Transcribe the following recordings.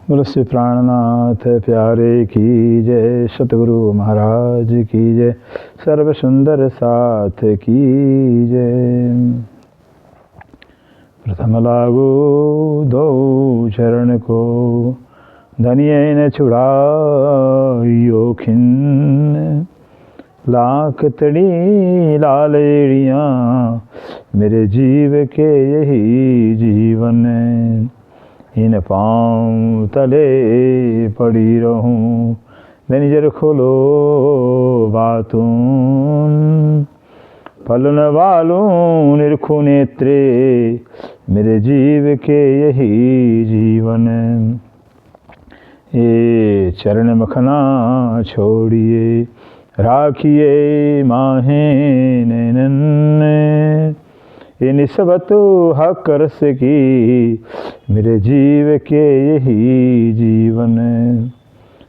बोलो श्री प्राणनाथ प्यारे की जय, सतगुरु महाराज की जय, सर्व सुंदर साथ की जय। प्रथम लागू दो चरण को, धनिये न छुड़ाइयो खिन। लाख तड़ी लालेड़ियाँ मेरे जीव के यही जीवन। इन पाँव तले पड़ी रहूं, धनिजर खोलो बातून। फलन वालों निरखो नेत्रे मेरे जीव के यही जीवन। ये चरण मखना छोड़िए, राखिए माहे नैनन। ये निस्बत हक रस की मेरे जीव के यही जीवन।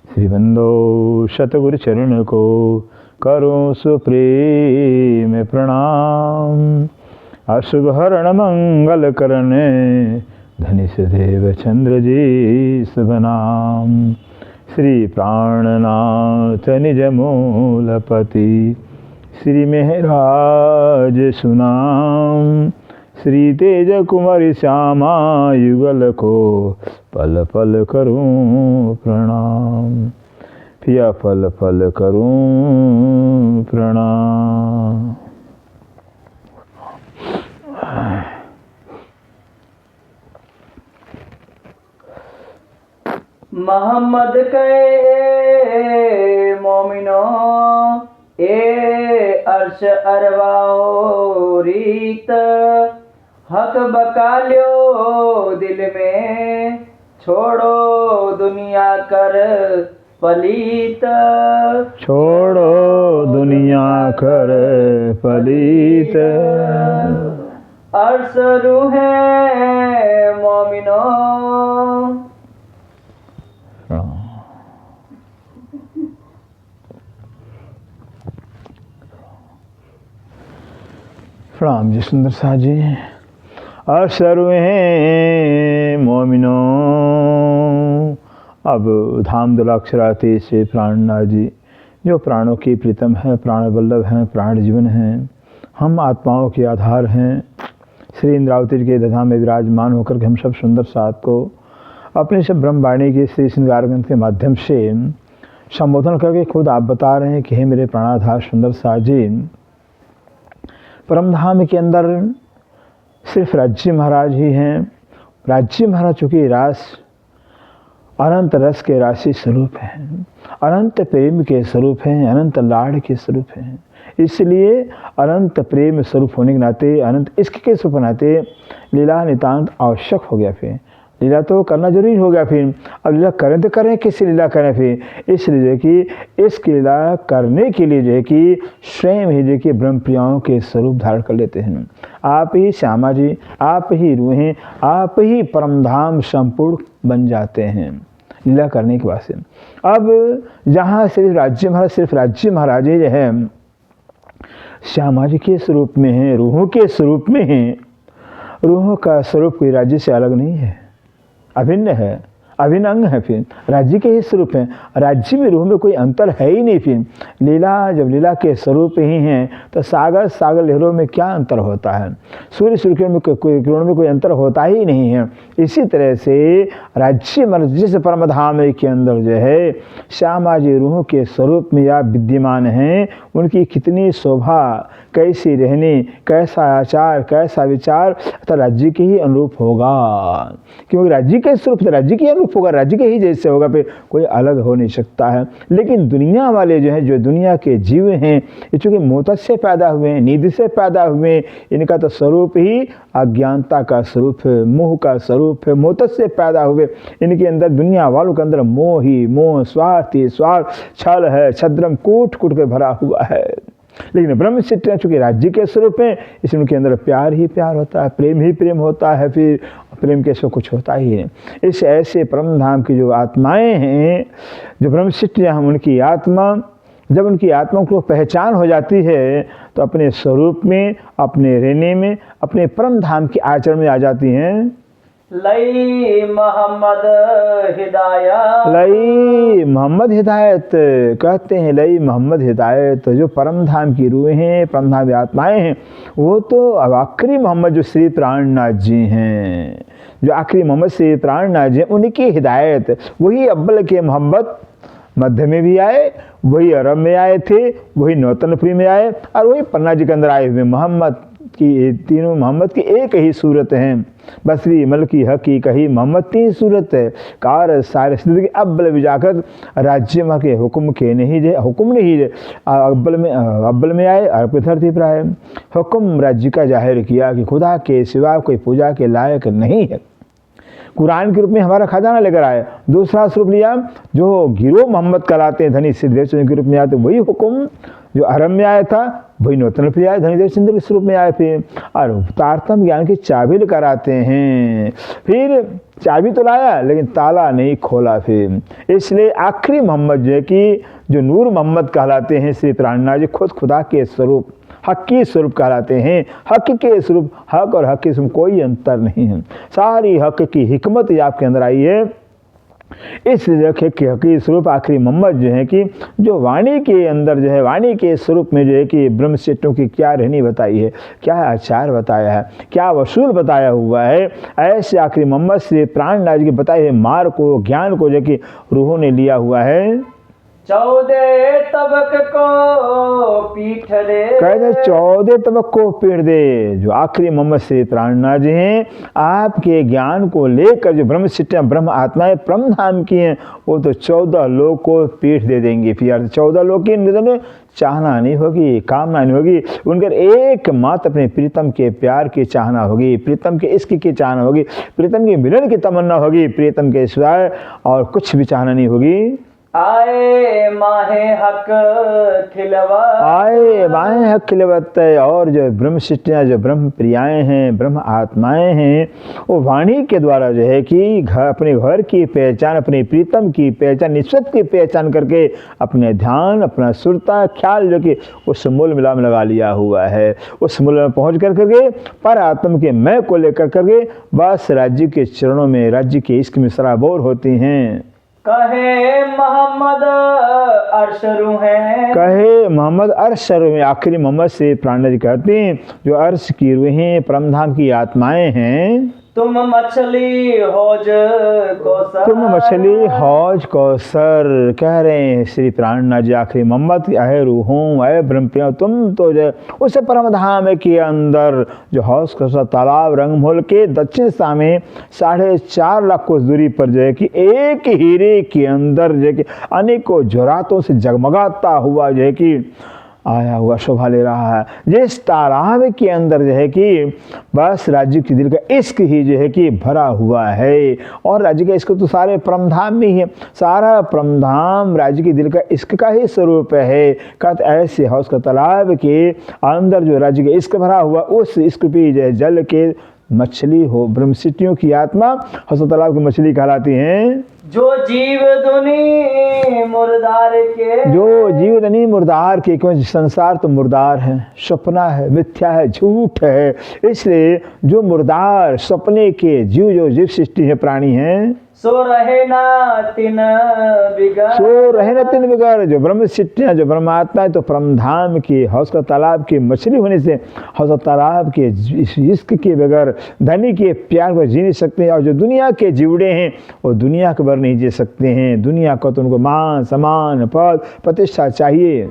श्री बंदो सतगुरु चरण को करो सुप्रेम प्रणाम। अशुभ हरण मंगल करने, धनिष देव चंद्र जी शुभ नाम। श्री प्राणनाथ निज मूलपति, श्री मेहराज सुनाम। श्री तेज कुमारी श्यामा युगल को पल पल करूं प्रणाम। पिया पल पल करूं प्रणाम। मोहम्मद के मोमिनो ए अर्श अरवाओ रीत। हक बकाल्यो दिल में, छोड़ो दुनिया कर पलीत। छोड़ो दुनिया कर पलीत। अर्श रूहे मोमिनो। प्रणाम जी सुंदर साह जी। अशरुए मोमिनो। अब धाम दुलाक्षराती से प्राणनाथ जी, जो प्राणों की प्रीतम हैं, प्राण वल्लभ हैं, प्राण जीवन हैं, हम आत्माओं के आधार हैं। श्री इंद्रावती जी के दधाम में विराजमान होकर के हम सब सुंदर साथ को अपने सब ब्रह्मवाणी के श्री श्रृंगार ग्रंथ के माध्यम से संबोधन करके खुद आप बता रहे हैं कि हे मेरे प्राणाधार सुंदर साह जी, परमधाम के अंदर सिर्फ राज्य महाराज ही हैं। राज्य महाराज चूँकि रास अनंत रस के राशि स्वरूप हैं, अनंत प्रेम के स्वरूप हैं, अनंत लाड़ के स्वरूप हैं। इसलिए अनंत प्रेम स्वरूप होने के नाते, अनंत इश्क के स्वरूप नाते लीला नितांत आवश्यक हो गया। फिर लीला तो करना जरूरी हो गया। फिर अब लीला करें तो करें, किससे लीला करें? फिर इसलिए जो है कि इसकी लीला करने के लिए जो है कि स्वयं ही जो है कि ब्रह्म प्रियाओं के स्वरूप धारण कर लेते हैं। आप ही श्यामा जी, आप ही रूहें, आप ही परमधाम संपूर्ण बन जाते हैं लीला करने के बाद से। अब जहाँ सिर्फ राज्य महाराज जो है श्यामा जी के स्वरूप में हैं, रूहों के स्वरूप में हैं। रूहों का स्वरूप कोई राज्य से अलग नहीं है, अभिन्न है, अभिन्न अंग है। फिर राज्य के ही स्वरूप हैं। राज्य में रूह में कोई अंतर है ही नहीं। फिर लीला जब लीला के स्वरूप ही हैं तो सागर लहरों में क्या अंतर होता है? सूर्य किरणों में कोई अंतर होता ही नहीं है। इसी तरह से राज्य मर्ज जिस परमधाम के अंदर जो है श्यामा जी रूहों के स्वरूप में या विद्यमान हैं, उनकी कितनी शोभा, कैसी रहनी, कैसा आचार, कैसा विचार अर्थात राज्य के ही अनुरूप होगा। क्योंकि राज्य के स्वरूप से राज्य के अनुरूप होगा, राज्य के ही जैसे होगा, फिर कोई अलग हो नहीं सकता है। लेकिन दुनिया वाले जो हैं, जो दुनिया के जीव हैं, ये चूँकि मोहतज से पैदा हुए हैं, नींद से पैदा हुए हैं, इनका तो स्वरूप ही अज्ञानता का स्वरूप है, मोह का स्वरूप है। मोहतज से पैदा हुए इनके अंदर, दुनिया वालों के अंदर मोह ही मोह, स्वार्थ ही स्वार्थ, छल है, छद्रम कूट कूट के भरा हुआ है। लेकिन ब्रह्म सिद्धियाँ चूँकि राज्य के स्वरूप हैं, इसलिए उनके अंदर प्यार ही प्यार होता है, प्रेम ही प्रेम होता है। फिर प्रेम के सिवा कुछ होता ही नहीं। इस ऐसे परम धाम की जो आत्माएं हैं, जो ब्रह्म सिद्धियाँ हम, उनकी आत्मा जब उनकी आत्मा को पहचान हो जाती है तो अपने स्वरूप में, अपने रहने में, अपने परम धाम के आचरण में आ जाती हैं। लई मोहम्मद हिदायत। लई मोहम्मद हिदायत कहते हैं, लई मोहम्मद हिदायत। जो परम धाम की रूहें हैं, परम धाम की आत्माएं हैं, वो तो अब आखिरी मोहम्मद जो श्री प्राणनाथ जी हैं, जो आखिरी मोहम्मद श्री प्राणनाथ जी हैं, उनकी हिदायत। वही अव्वल के मोहम्मद मध्य में भी आए, वही अरब में आए थे, वही नौतनपुरी में आए, और वही पन्ना जी के अंदर आए हुए मोहम्मद की, तीनों मोहम्मद की एक ही सूरत है। बसरी मलकी हकी कही मोहम्मद तीन सूरत है। कार सारे सिद्ध के अव्वल भी जाकर राज्य में के हुक्म के नहीं जे, हुक्म नहीं जे अव्वल में आए और धरती पर आए। हुक्म राज्य का जाहिर किया कि खुदा के सिवा कोई पूजा के लायक नहीं है। कुरान के रूप में हमारा खजाना लेकर आए। दूसरा स्वरूप लिया जो गिरोह मोहम्मद कहलाते हैं, धनी सिद्धेव चंद्र के रूप में आते, वही हुक्म जो अरब में आया था, वही नौतनपुरी आए, धनीदेव चंद्र के स्वरूप में आए थे। और तारतम ज्ञान की चाबी लेकर आते हैं। फिर चाबी तो लाया लेकिन ताला नहीं खोला। फिर इसलिए आखिरी मोहम्मद जो है कि जो नूर मोहम्मद कहलाते हैं श्री प्राणनाथ जी, खुद खुदा के स्वरूप, हक की स्वरूप कहलाते हैं। हक के स्वरूप, हक और हक के स्वरूप कोई अंतर नहीं है। सारी हक की हिकमत आपके अंदर आई है। इस हकी स्वरूप आखिरी मोहम्मद जो है कि जो वाणी के अंदर जो है, वाणी के स्वरूप में जो है कि ब्रह्म सिद्धों की क्या रहनी बताई है, क्या आचार बताया है, क्या वसूल बताया हुआ है, ऐसे आखिरी मोहम्मद श्री प्राणनाथ जी के बताए हुए मार्ग को, ज्ञान को जो कि रूहों ने लिया हुआ है। 14 तबक को पीठ दे, कहते 14 तबक को पीठ दे। जो आखिरी मोहम्मद श्री प्राणनाथ जी हैं, आपके ज्ञान को लेकर जो ब्रह्म सिद्धियां, ब्रह्म आत्माएं परम धाम की हैं, वो तो 14 लोग को पीठ दे देंगे। फिर 14 लोग की निधन चाहना नहीं होगी, कामना नहीं होगी। उनकर एक मात्र अपने प्रीतम के प्यार की चाहना होगी, प्रीतम के इश्क की चाहना होगी, प्रीतम के मिलन की तमन्ना होगी, प्रीतम के सिवाय और कुछ भी चाहना नहीं होगी। आए माहे हक खिलवत, आए माहे हक खिलवत। और जो ब्रह्म सिद्धियाँ, जो ब्रह्म प्रियाएँ हैं, ब्रह्म आत्माएँ हैं, वो वाणी के द्वारा जो है कि अपने घर की पहचान, अपने प्रीतम की पहचान, निश्चित की पहचान करके अपने ध्यान, अपना सुरता ख्याल जो कि उस मूल मिला में लगा लिया हुआ है। उस मूल में पहुँच कर करके पर आत्म के मैं को लेकर करके बस राज्य के चरणों में, राज्य के इश्क में सराबोर होती हैं। कहे मोहम्मद अर्शरू हैं, कहे मोहम्मद अर्श रूहें। आखिरी मोहम्मद से प्राणनाथ जी कहते हैं जो अर्श की रूहें, परमधाम की आत्माएं हैं। तुम मछली हौज कौसर, तुम मछली हौज कौसर। कह रहे हैं श्री प्राणनाथ जी आखिरी मोहम्मद की अहे रूहों, अहे ब्रह्म प्रिया, तुम तो जो उस परमधाम के अंदर जो हौज कौसर तालाब रंगमहल के दक्षिण दिशा में 4.5 लाख कोस दूरी पर जो है कि एक हीरे के अंदर जो है कि अनेकों जोरातों से जगमगाता हुआ जो है कि आया हुआ शोभा ले रहा है। जिस तालाब के अंदर जो है कि बस राज्य के दिल का इश्क ही जो है कि भरा हुआ है। और राज्य का इश्क तो सारे परमधाम में ही है। सारा परमधाम राज्य के दिल का इश्क का ही स्वरूप है। कहते ऐसे हौस का तालाब के अंदर जो राज्य का इश्क भरा हुआ, उस इश्क पे जो है जल के मछली हो, ब्रह्मसिद्धियों की आत्मा हौस तालाब की मछली कहलाती हैं। जो जीव दुनी मुर्दार के, जो जीव दुनी मुर्दार के, क्योंकि संसार तो मुर्दार है, सपना है, मिथ्या है, झूठ है। इसलिए जो मुर्दार सपने के जीव, जो जीव सृष्टि है, प्राणी हैं, सो रहे ना तिन बिगर, सो रहे न तिन बिगर। जो ब्रह्म सिद्धियाँ, जो ब्रह्मात्मा है, तो परमधाम की हौस का तालाब की मछली होने से हौस तालाब के इश्क के बगैर, धनी के प्यार को जी नहीं सकते हैं। और जो दुनिया के जीवड़े हैं वो दुनिया के बगैर नहीं जी सकते हैं। दुनिया को तो उनको मान सम्मान पद प्रतिष्ठा चाहिए।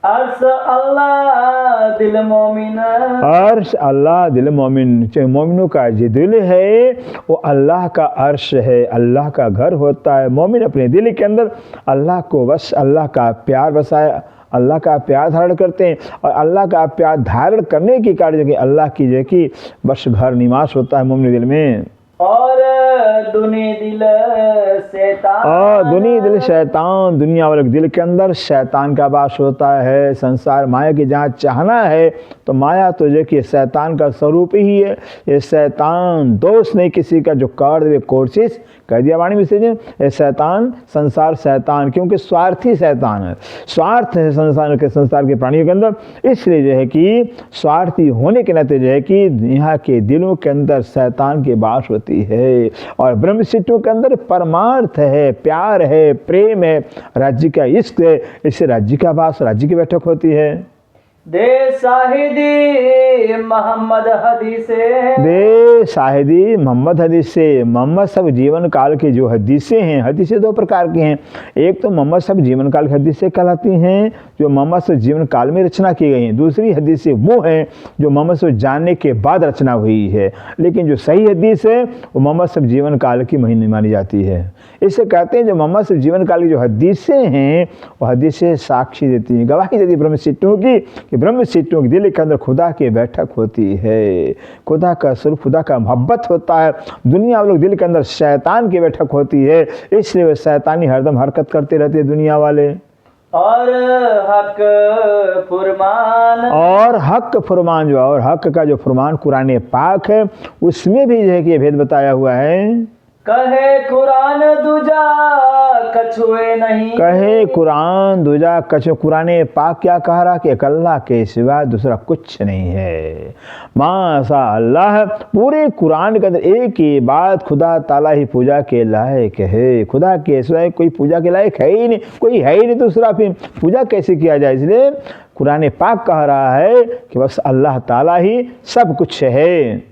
अर्श अल्लाह दिल मोमिन, अर्श अल्लाह दिल मोमिन। जो मोमिनों का जो दिल है वो अल्लाह का अर्श है, अल्लाह का घर होता है। मोमिन अपने दिल के अंदर अल्लाह को बस, अल्लाह का प्यार बसाया, अल्लाह का प्यार धारण करते हैं। और अल्लाह का प्यार धारण करने के कारण जो कि अल्लाह की जो कि बस घर निवास होता है मोमिन दिल में। और दुनी दिल शैतान। और दुनी दिल शैतान, दुनिया वाले के दिल के अंदर शैतान का वास होता है। संसार माया की जहाँ चाहना है तो माया तो जो कि शैतान का स्वरूप ही है। ये शैतान दोष नहीं किसी का जो कर दे कोशिश कह दिया वाणी में से ये शैतान संसार शैतान, क्योंकि स्वार्थी शैतान है, स्वार्थ है संसार के प्राणियों के अंदर। इसलिए जो है कि स्वार्थी होने के नाते जो है कि यहाँ के दिलों के अंदर शैतान की वास होती है। और ब्रह्म सिद्धों के अंदर परमार्थ है, प्यार है, प्रेम है, राज्य का इश्क है। इससे राज्य का वास, राज्य की बैठक होती है। दे शाहिदी मोहम्मद हदीसे, दे शाहिदी मोहम्मद हदीसे। मोहम्मद सब जीवन काल के जो हदीसें हैं, हदीसें दो प्रकार की हैं। एक तो मोहम्मद सब जीवन काल की हदीसें कहलाती हैं जो मोहम्मद सब जीवन काल में रचना की गई हैं। दूसरी हदीसें वो हैं जो मोहम्मद सब जानने के बाद रचना हुई है। लेकिन जो सही हदीस है वो मोहम्मद सब जीवन काल की महीने मानी जाती है। इससे कहते हैं जो मोहम्मद सब जीवन काल की जो हदीसें हैं वो हदीसें साक्षी देती हैं, गवाही देती है ब्रह्म सिद्धों की कि ब्रह्म सिद्धों के दिल के अंदर खुदा की बैठक होती है, खुदा का स्वरूप, खुदा का मोहब्बत होता है। दुनिया वालों के दिल के अंदर शैतान की बैठक होती है, इसलिए वे शैतानी हरदम हरकत करते रहते हैं दुनिया वाले। और हक फुरमान, और हक फुरमान जो, और हक का जो फुरमान कुरान पाक है उसमें भी जो है कि ये भेद बताया हुआ है। कहे कुरान दूजा कछुए नहीं, कहे कुरान दूजा कछु, कुरान पाक क्या कह रहा कि एक अल्लाह के सिवा दूसरा कुछ नहीं है। माशा अल्लाह, पूरे कुरान के अंदर एक ही बात, खुदा ताला ही पूजा के लायक है। खुदा के सिवा कोई पूजा के लायक है ही नहीं, कोई है ही नहीं दूसरा, फिर पूजा कैसे किया जाए। इसलिए कुरान पाक कह रहा है कि बस अल्लाह ताला ही सब कुछ है।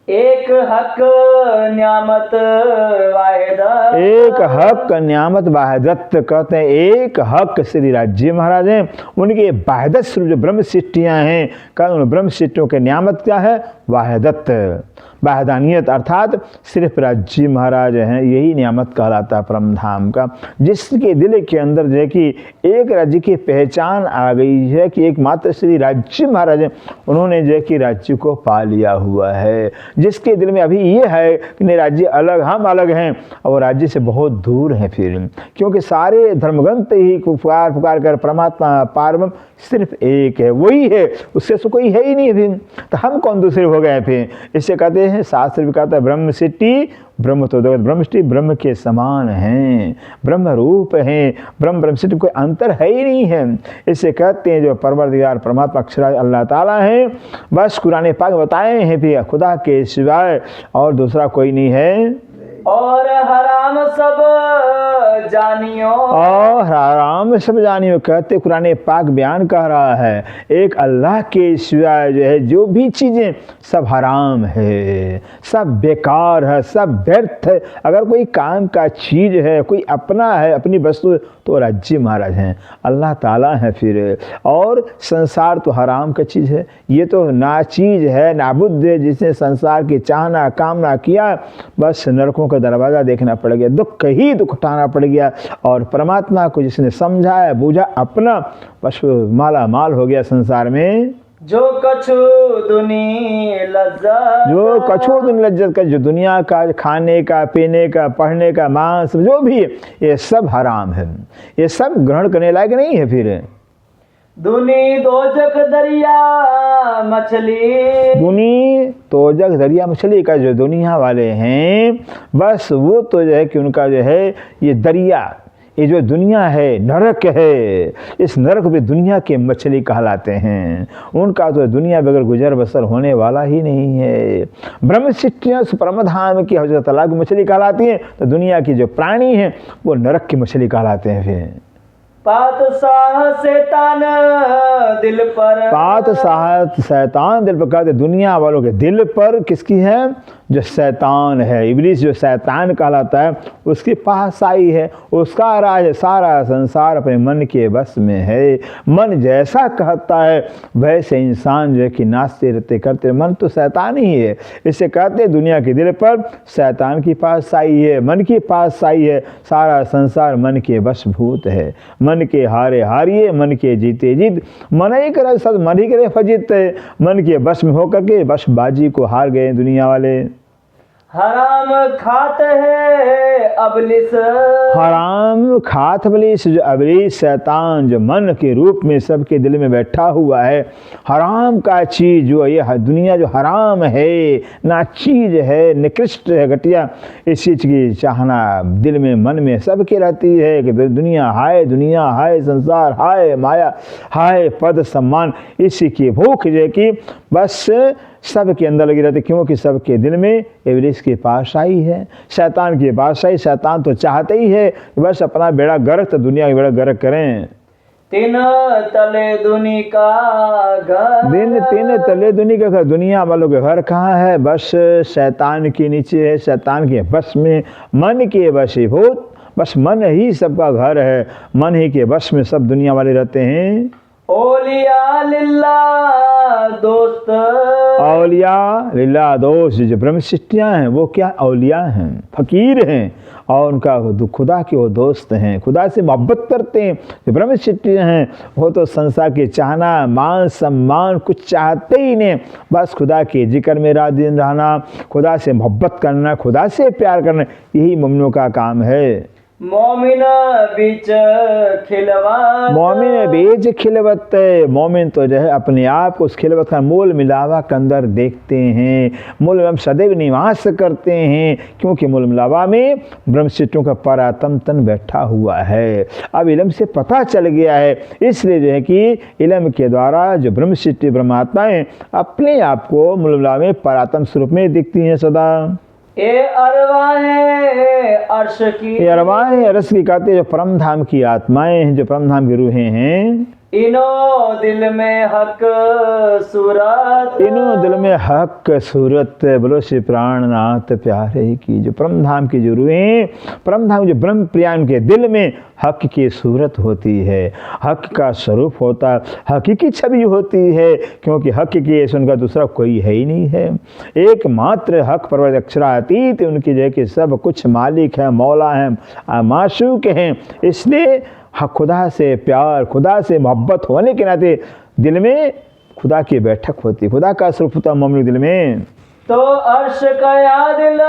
एक हक न्यामत वाहिदत, एक हक नियामत वाहिदत कहते हैं। एक हक श्री राज्य महाराज हैं, उनकी वाहिदत स्वरूप जो ब्रह्म सृष्टियाँ हैं, उन ब्रह्म सृष्टियों के नियामत क्या है? वाहिदत, वाहिदानियत, अर्थात सिर्फ राज्य महाराज हैं। यही नियामत कहलाता है परम धाम का, जिसके दिल के अंदर जो है कि एक राज्य की पहचान आ गई है कि एकमात्र श्री राज्य महाराज हैं। उन्होंने जो है कि राज्य को पा लिया हुआ है। जिसके दिल में अभी ये है कि नहीं राज्य अलग, हम अलग हैं, और राज्य से बहुत दूर हैं फिर, क्योंकि सारे धर्मग्रंथ ही पुकार कर परमात्मा पारब्रह्म सिर्फ एक है, वही है, उससे तो कोई है ही नहीं फिर, तो हम कौन दूसरे हो गए फिर। इससे कहते हैं, शास्त्र भी कहता है ब्रह्म सिद्धि ब्रह्म तो जगत, ब्रह्म सिद्धि ब्रह्म के समान हैं, ब्रह्म रूप हैं, ब्रह्म सिद्धि कोई अंतर है ही नहीं है। इससे कहते हैं जो परवरदिगार परमात्मा अक्षर अल्लाह ताला है, बस कुरान पाक बताए हैं फिर खुदा के सिवाय और दूसरा कोई नहीं है। और हराम सब जानियो, और हराम सब जानियो, कहते कुरान पाक बयान कर रहा है एक अल्लाह के सिवाय जो है जो भी चीज़ें सब हराम है, सब बेकार है, सब व्यर्थ है। अगर कोई काम का चीज़ है, कोई अपना है, अपनी वस्तु, तो राज्य महाराज हैं, अल्लाह ताला है फिर। और संसार तो हराम का चीज़ है, ये तो ना चीज़ है, नाबुद्ध है। जिसने संसार की चाहना कामना किया, बस नरकों का दरवाज़ा देखना पड़ गया, दुख ही दुख उठाना पड़ गया। और परमात्मा को जिसने समझाया बूझा अपना, बस माला माल हो गया संसार में। जो कछु दुनी लज्जत, जो कछु दुनी लज्जत का, जो दुनिया का खाने का, पीने का, पढ़ने का, मांस जो भी है, ये सब हराम है, ये सब ग्रहण करने लायक नहीं है फिर। दुनी दोजक दरिया मछली, दुनी तोजक दरिया मछली का जो दुनिया वाले हैं, बस वो तो जो है कि उनका जो है ये दरिया, ये जो दुनिया है नरक है, इस नरक में दुनिया के मछली कहलाते हैं। उनका तो दुनिया बगैर गुजर बसर होने वाला ही नहीं है। ब्रह्म सिद्धियाँ परमधाम की हजरत अल्लाह की मछली कहलाती हैं, तो दुनिया की जो प्राणी हैं वो नरक की मछली कहलाते हैं फिर। पातशाह शैतान दिल पर, पातशाह शैतान दिल पर, कहते दुनिया वालों के दिल पर किसकी है? जो शैतान है, इब्लीस जो शैतान कहलाता है, उसकी पातशाही है, उसका राज सारा संसार अपने मन के बस में है। मन जैसा कहता है वैसे इंसान जो है कि नाचते रहते करते, मन तो शैतान ही है। इससे कहते दुनिया के दिल पर शैतान की पातशाही है, मन की पातशाही है, सारा संसार मन के वशभूत है। मन के हारे हारिए, मन के जीते जीत, मन ही करे सद मन ही करे फजीत। मन के बस में होकर के बस बाजी को हार गए दुनिया वाले। हराम खात है अबलिस, हराम खात अबलीस, जो अबलीस शैतान जो मन के रूप में सबके दिल में बैठा हुआ है, हराम का चीज़ जो ये दुनिया जो हराम है, ना चीज़ है, निकृष्ट है, घटिया, इस चीज़ की चाहना दिल में मन में सबके रहती है कि दुनिया हाय संसार हाय माया हाय पद सम्मान, इसी की भूख जो है कि बस सबके अंदर लगी रहती, क्योंकि सबके दिल में इब्लीस की पाशाई है, शैतान की पाशाई। शैतान तो चाहते ही है बस अपना बेड़ा गर्क तो दुनिया का बेड़ा गर्क करें। तीन तले दुनी का घर, तीन तले दुनी का घर, दुनिया वालों के घर कहाँ है? बस शैतान के नीचे है, शैतान के बस में, मन के वशीभूत, बस मन ही सबका घर है, मन ही के बस में सब दुनिया वाले रहते हैं। औलिया लिल्ला दोस्त, औलिया लिल्ला दोस्त, जो ब्रह्म सृष्टियाँ हैं वो क्या औलिया हैं, फकीर हैं, और उनका खुदा के वो दोस्त हैं, खुदा से मोहब्बत करते हैं। जो ब्रह्म सृष्टियाँ हैं वो तो संसार के चाहना मान सम्मान कुछ चाहते ही नहीं, बस खुदा के जिक्र में रात दिन रहना, खुदा से मोहब्बत करना, खुदा से प्यार करना, यही मुमिनों का काम है। मोमिन बीच खिलवत, मोमिन बीच खिलवत, मोमिन तो जो है अपने आप को उस खिलवत का मूल मिलावा के अंदर देखते हैं, मूल में सदैव निवास करते हैं, क्योंकि मूल मिलावा में ब्रह्मसिद्धियों का परात्म तन बैठा हुआ है। अब इल्म से पता चल गया है, इसलिए जो है कि इल्म के द्वारा जो ब्रह्मसिद्धि ब्रह्मात्माएं अपने आप को मूल मिलावा में परात्म स्वरूप में दिखती हैं सदा। ये अरवाहें अर्श की, ये अरवाहें अर्श की कहते हैं, जो परम धाम की आत्माएं हैं, जो परम धाम की रूहें हैं, इनो दिल में हक सूरत, इनो दिल में हक सूरत, बोलो श्री प्राणनाथ प्यारे की, जो परम धाम की जो रूहें, परम धाम जो ब्रह्म प्रियान के दिल में हक की सूरत होती है, हक का स्वरूप होता, हकीकी छवि होती है, क्योंकि हक की ऐसा उनका दूसरा कोई है ही नहीं है, एकमात्र हक परवत अक्षरातीत उनकी जो है कि सब कुछ मालिक है, मौला है, माशूक हैं। इसलिए खुदा से प्यार, खुदा से मोहब्बत होने के नाते दिल में खुदा की बैठक होती, खुदा का स्वरूप होता मोमिन दिल में। तो अर्श का दिल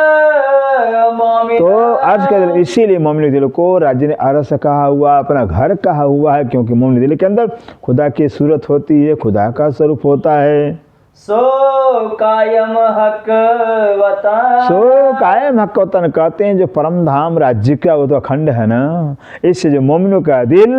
मोमिन, तो अर्श का दिल, इसीलिए मोमिन दिल को राज्य ने अर्श कहा हुआ, अपना घर कहा हुआ है, क्योंकि मोमिन दिल के अंदर खुदा की सूरत होती है, खुदा का स्वरूप होता है। सो कायम हक वतन, सो कायम हक वतन कहते हैं, जो परम धाम राज्य का वो तो अखंड है ना, इससे जो मोमिनों का दिल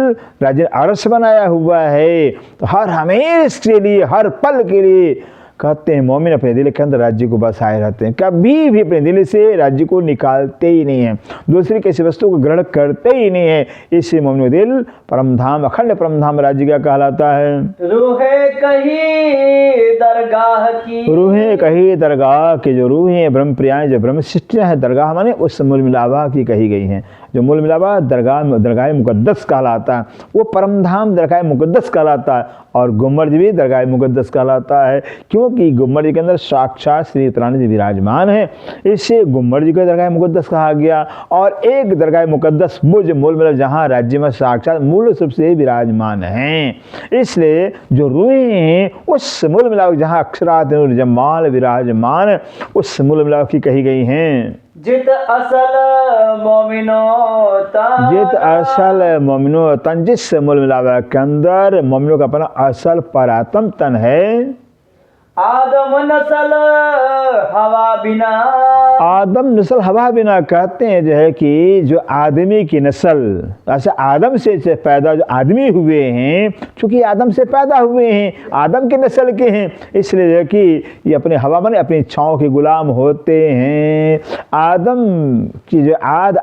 राज्य अरस बनाया हुआ है, तो हर हमेशा के लिए, हर पल के लिए कहते हैं मोमिन अपने दिल के अंदर राज्य को बसाए रहते हैं, कभी भी अपने दिल से राज्य को निकालते ही नहीं हैं, दूसरी किसी वस्तु को ग्रहण करते ही नहीं है। इससे मोमिन दिल परम धाम, अखंड परम धाम राज्य का कहलाता है। रूहे कही दरगाह की, रूहें कही दरगाह की, जो रूहें ब्रह्म प्रियाएं, जो ब्रह्म सृष्टियाँ हैं, दरगाह माने उस मूल मिलावा की कही गई हैं, जो मूल मिलावा दरगाह मुक़द्दस कहलाता है, वो परम धाम दरगाह मुक़द्दस कहलाता है, और गुम्बद भी दरगाह मुक़द्दस कहलाता है, क्योंकि गुम्बद के अंदर साक्षात श्री प्राण जी विराजमान है, इससे गुम्बद जी को दरगाह मुक़द्दस कहा गया। और एक दरगाह मुक़द्दस मुझ मूल मिलावा जहाँ राज्य में साक्षात मूल रूप से विराजमान हैं, इसलिए जो रूहें हैं उस मूल मिलावा जहाँ अक्षरात जमाल विराजमान, उस मूल मिलावा की कही गई हैं। जित असल मोमिनो तन, जित असल मोमिनो तन, जिस मूल मिलावा के अंदर मोमिनों का अपना असल परात्म तन है। आदम नस्ल हवा बिना, आदम नस्ल हवा बिना कहते हैं जो है कि जो आदमी की नस्ल, ऐसे आदम से पैदा जो आदमी हुए हैं, चूँकि आदम से पैदा हुए हैं, आदम की नस्ल के हैं, इसलिए जो है कि ये अपने हवा माने अपनी इच्छाओं के गुलाम होते हैं। आदम की जो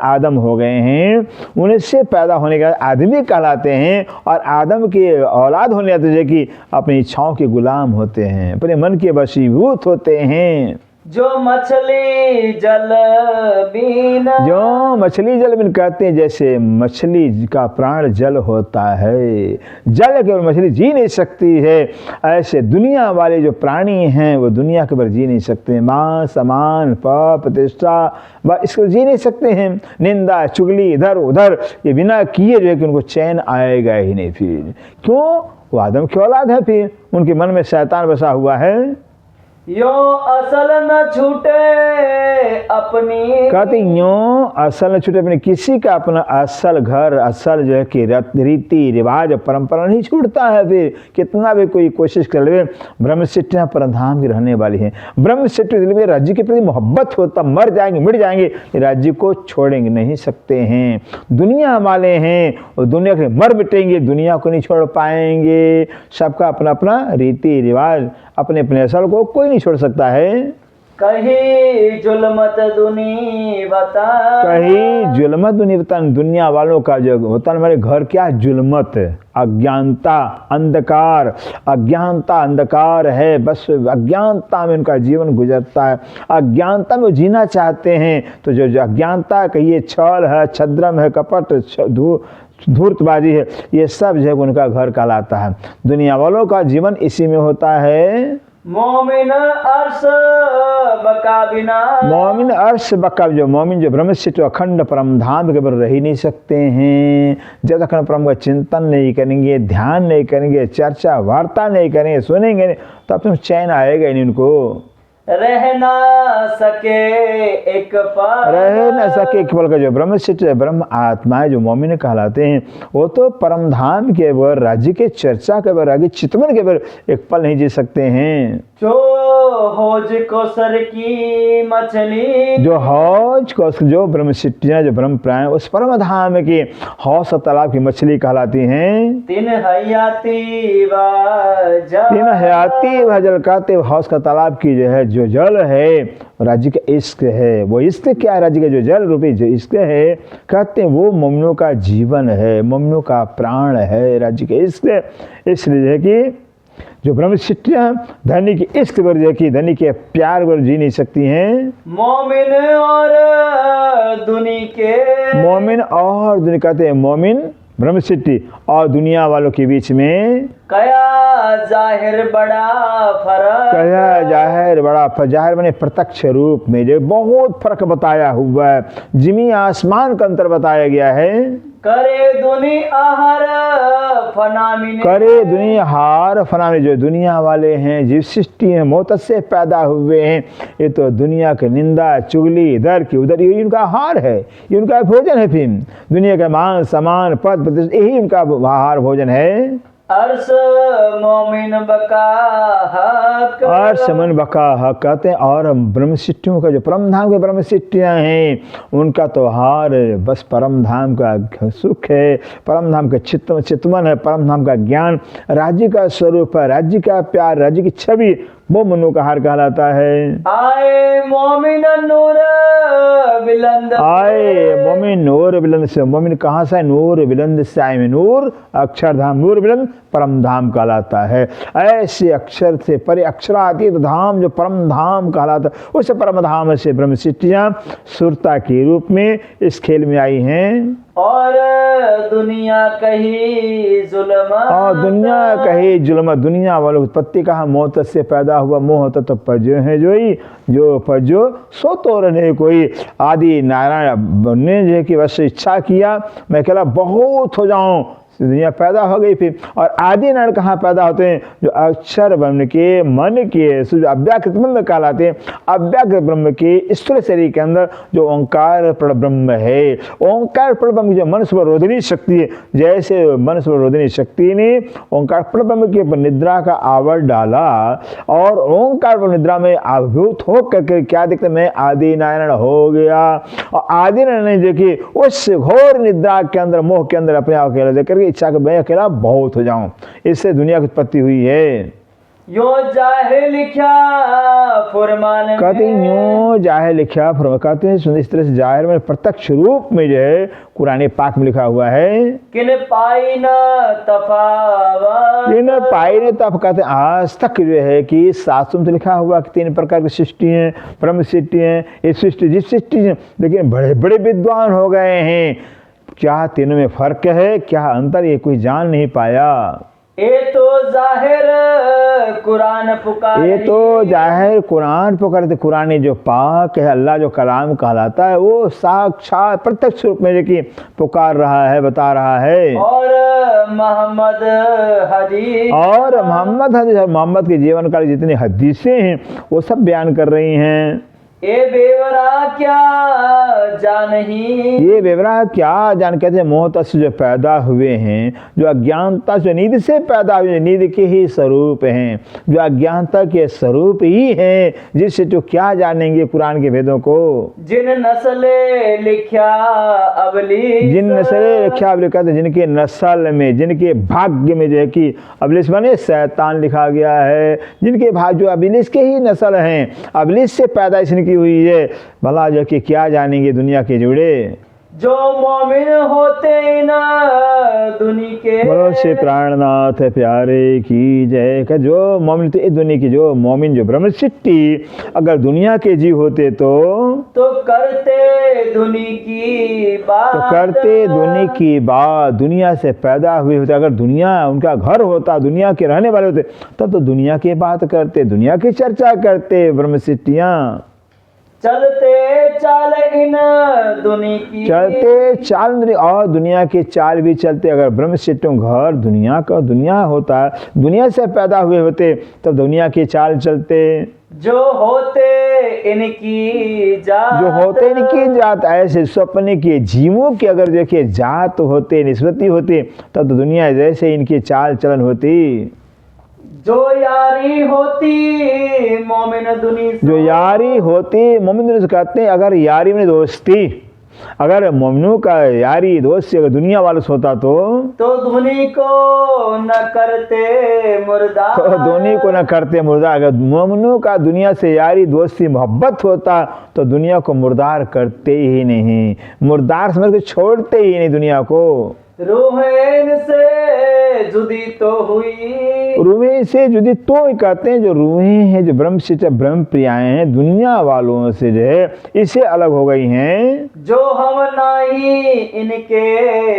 आदम हो गए हैं, उनसे पैदा होने के बाद आदमी कहलाते हैं, और आदम के औलाद होने जो है कि अपनी इच्छाओं के गुलाम होते हैं, अपने मन के वशीभूत होते हैं। जो मछली जल बीन, जो मछली जल बिन कहते हैं, जैसे मछली का प्राण जल होता है, जल केवल मछली जी नहीं सकती है, ऐसे दुनिया वाले जो प्राणी हैं वो दुनिया के ऊपर जी नहीं सकते, मां समान पाप प्रतिष्ठा व इसको जी नहीं सकते हैं, निंदा चुगली इधर उधर ये बिना किए जो है कि उनको चैन आएगा ही नहीं। फिर क्यों? वो आदम की औलाद है, फिर उनके मन में शैतान बसा हुआ है। यो असल न छूटे अपनी। कहते यूं असल छूटे अपने, किसी का अपना असल घर, असल जो है कि रीति रिवाज परंपरा नहीं छूटता है। फिर कितना भी कोई कोशिश कर ले, ब्रह्मशिष्टियाँ परमधाम की रहने वाली हैं। ब्रह्मशिष्टि राज्य के प्रति मोहब्बत होता, मर जाएंगे मिट जाएंगे, राज्य को छोड़ेंगे नहीं सकते हैं। दुनिया वाले हैं और दुनिया के मर मिटेंगे, दुनिया को नहीं छोड़ पाएंगे। सबका अपना अपना रीति रिवाज, अपने अपने असल को कोई नहीं छोड़ सकता है। कहीं जुल्मत दुनी बता, कहीं जुल्मत दुनी बता, दुनिया वालों का जो होता है हमारे घर, क्या जुल्मत, अज्ञानता, अंधकार, अज्ञानता अंधकार है। बस अज्ञानता में उनका जीवन गुजरता है, अज्ञानता में वो जीना चाहते हैं। तो जो अज्ञानता कहिए, छल है, छद्रम है, कपट, धूर्तबाजी है, ये सब जो है उनका घर कहलाता है। दुनिया वालों का जीवन इसी में होता है। मोमिन अर्श बका बिना, मोमिन अर्श बका, जो मोमिन जो ब्रह्मशिष्ट अखंड परम धाम के ऊपर रह ही नहीं सकते हैं। जब तक अखंड परम का चिंतन नहीं करेंगे, ध्यान नहीं करेंगे, चर्चा वार्ता नहीं करेंगे, सुनेंगे नहीं, तब तुम चैन आएगा ही नहीं उनको। रह ना सके एक पल, रह न सके एक पल का जो ब्रह्मशिष्ट ब्रह्म आत्माएं जो मोमिन कहलाते हैं, वो तो परम धाम के ऊपर, राज्य के चर्चा के ऊपर, राज्य चितवन के ऊपर एक पल नहीं जी सकते हैं। जो हौज कोसर की मछली, जो हौज को, जो ब्रह्मशिष्टियाँ जो ब्रह्म प्राण उस परम धाम की हौस तालाब की मछली कहलाती हैं। तीन हयाती वाजा, तीन हयाती भजल कहते, हौस का तालाब की जो है जो जल है, राज्य का इश्क है। वो इश्क क्या है? राज्य का जो जल रूपी जो इश्क है, कहते हैं वो मोमिनों का जीवन है, मोमिनों का प्राण है, राज्य का इश्क। इसलिए है कि जो ब्रह्मशिष्टियाँ धनी की इश्क पर जो कि धनी के प्यार पर जी नहीं सकती हैं। मोमिन और दुनी के, मोमिन और दुनिया, कहते हैं मोमिन ब्रह्मशिष्टि और दुनिया वालों के बीच में कया जाहिर बड़ा फर्क, कया जाहिर बड़ा, जाहिर बने प्रत्यक्ष रूप में जो बहुत फर्क बताया हुआ है, जिमी आसमान का अंतर बताया गया है। करे दुनी आहार फनामिन, करे दुनिया हार फनामी, जो दुनिया वाले हैं, जीव सृष्टि हैं, मौत से पैदा हुए हैं, ये तो दुनिया की निंदा चुगली इधर की उधर, ये उनका हार है, ये उनका भोजन है। फिर दुनिया के मान सम्मान पद प्रतिष्ठा, यही उनका आहार भोजन है। अर्श मोमिन बका हक, और समन बका हक, कहते हैं और ब्रह्मशिष्टियों का जो परम धाम के ब्रह्मशिष्टियाँ हैं, उनका तो हार बस परम धाम का सुख है, परम धाम का चितवन है, परम धाम का ज्ञान, राज्य का स्वरूप है, राज्य का प्यार, राज्य की छवि, वो मनु का हार कहलाता है। आए मोमिन नूर बिलंद, आए मोमिन नूर बिलंद से, मोमिन कहाँ से? नूर बिलंद से आए में, नूर अक्षरधाम, नूर बिलंद परम धाम कहलाता है। ऐसे अक्षर से परे अक्षरातीत धाम जो परम धाम कहलाता है, उस परम धाम से ब्रह्मशिष्टियाँ सुरता के रूप में इस खेल में आई हैं। और दुनिया कही जुल्म, और दुनिया कही जुल्म, दुनिया वालों उत्पत्ति कहा मौत से पैदा हुआ, मोह तो पजो है जोई, जो पजो सो तो रहने कोई। आदि नारायण ने जो है कि बस इच्छा किया मैं अकेला बहुत हो जाऊं, दुनिया पैदा हो गई। फिर और आदि नारायण कहाँ पैदा होते हैं? जो अक्षर ब्रह्म के मन के अव्याकृत ब्रह्म कहलाते हैं। अव्याकृत ब्रह्म के स्थूल शरीर के अंदर जो ओंकार पर ब्रह्म है, ओंकार पर ब्रह्म की जो मन स्वरोधिनी शक्ति है, जैसे मन स्वरोधिनी शक्ति ने ओंकार पर ब्रह्म के ऊपर निद्रा का आवर डाला और ओंकार पर निद्रा में आभूत हो करके क्या देखते, मैं आदि नारायण हो गया। और आदि नारायण जो कि उस घोर निद्रा के अंदर, मोह के अंदर अपने आप अकेला देकर इच्छा कि मैं अकेला बहुत हो जाऊं, इससे दुनिया की उत्पत्ति हुई है। यो जाहे लिखा फुरमान, कहते हैं यूं जाहिर लिखा फुरमान, कहते हैं इस तरह से जाहिर में प्रत्यक्ष रूप में जो है कुरान पाक में लिखा हुआ है। किन पाई न तफावत, इन पाई ने तब, कहते हैं आज तक जो है कि शास्त्रों में लिखा हुआ कि 3 प्रकार की सृष्टि हैं, ब्रह्म सृष्टि हैं, इस सृष्टि जिस सृष्टि हैं, लेकिन बड़े बड़े विद्वान हो गए हैं, क्या तीनों में फर्क है, क्या अंतर, ये कोई जान नहीं पाया। ये तो जाहिर कुरान पुकार, ये तो जाहिर कुरान पुकारते, कुरान जो पाक है, अल्लाह जो कलाम कहलाता है, वो साक्षात प्रत्यक्ष रूप में देखिए पुकार रहा है, बता रहा है। और मोहम्मद हदीस और मोहम्मद हदीस और मोहम्मद के जीवन काल जितनी हदीसें हैं वो सब बयान कर रही हैं। ए बेवरा क्या जानही ये बेवरा क्या जान कहते हैं मोहता से जो पैदा हुए हैं, जो अज्ञानता से नींद से पैदा हुए, नींद के ही स्वरूप हैं, जो अज्ञानता के स्वरूप ही हैं, जिससे तो क्या जानेंगे कुरान के भेदों को। जिन नस्ले लिख्या अबलीस जिन नस्लें लिखा अबलीस कहते हैं, जिनके नस्ल में, जिनके भाग्य में जो है कि अबलीस माने शैतान लिखा गया है, जिनके भाग जो अबलीस के ही नस्ल हैं, अबलीस से पैदाइश इनकी हुई है, भला जो कि क्या जानेंगे दुनिया के जुड़े। जो मोमिन होते न दुनिया के बोलो से प्राणनाथ प्यारे की जय। का जो मोमिन तो इस दुनिया की, जो मोमिन जो ब्रह्म सिट्टी अगर दुनिया के जी होते तो करते दुनिया की बात, तो करते दुनिया की बात, दुनिया से पैदा हुए होते, अगर दुनिया उनका घर होता, दुनिया के रहने वाले होते, तब तो दुनिया की बात करते, दुनिया की चर्चा करते ब्रह्म सिट्टियाँ। चलते चाल इन दुनिया की चलते चाल और दुनिया के चाल भी चलते, अगर ब्रह्म सिट्टों घर दुनिया का दुनिया होता, दुनिया से पैदा हुए होते, तब दुनिया की चाल चलते। जो होते इनकी जात, जो होते इनकी जात, ऐसे स्वप्न के जीवों की अगर देखिए जात होते, निस्बती होते, तब तो दुनिया जैसे इनकी चाल चलन होती। जो यारी होती मोमिन दुनिया से, जो यारी होती मोमिन दुनिया से कहते हैं, अगर यारी में दोस्ती, अगर मोमिनों का यारी दोस्ती अगर दुनिया वालों से होता तो धुनी को न करते मुर्दा, तो धोनी को न करते मुर्दा। अगर मोमिनों का दुनिया से यारी दोस्ती मोहब्बत होता तो दुनिया को मुर्दार करते ही नहीं, मुर्दार समझ के छोड़ते ही नहीं दुनिया को। रूहें से जुदी तो हुई, रूहें से जुदी तो ही कहते हैं, जो रूहें हैं, जो ब्रह्म से ब्रह्म प्रियाएं हैं, दुनिया वालों से जो है इससे अलग हो गई हैं। जो हम नहीं इनके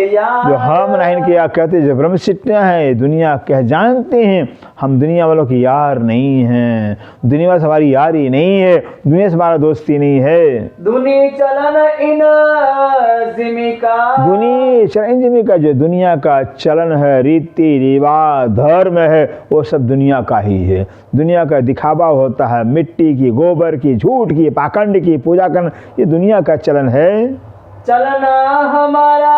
यार, जो हम नहीं इनके यार कहते हैं, जो ब्रह्म सिट्टियाँ हैं, दुनिया कह जानते हैं हम दुनिया वालों की यार नहीं हैं, दुनिया से हमारी यारी नहीं है, दुनिया से हमारा दोस्ती नहीं है। दुनी चलन इन जिमिका, दुनिया चलन जिमी का जो दुनिया का चलन है, रीति रिवाज धर्म है, वो सब दुनिया का ही है। दुनिया का दिखावा होता है, मिट्टी की, गोबर की, झूठ की, पाखंड की पूजा करना, ये दुनिया का चलन है। चलना हमारा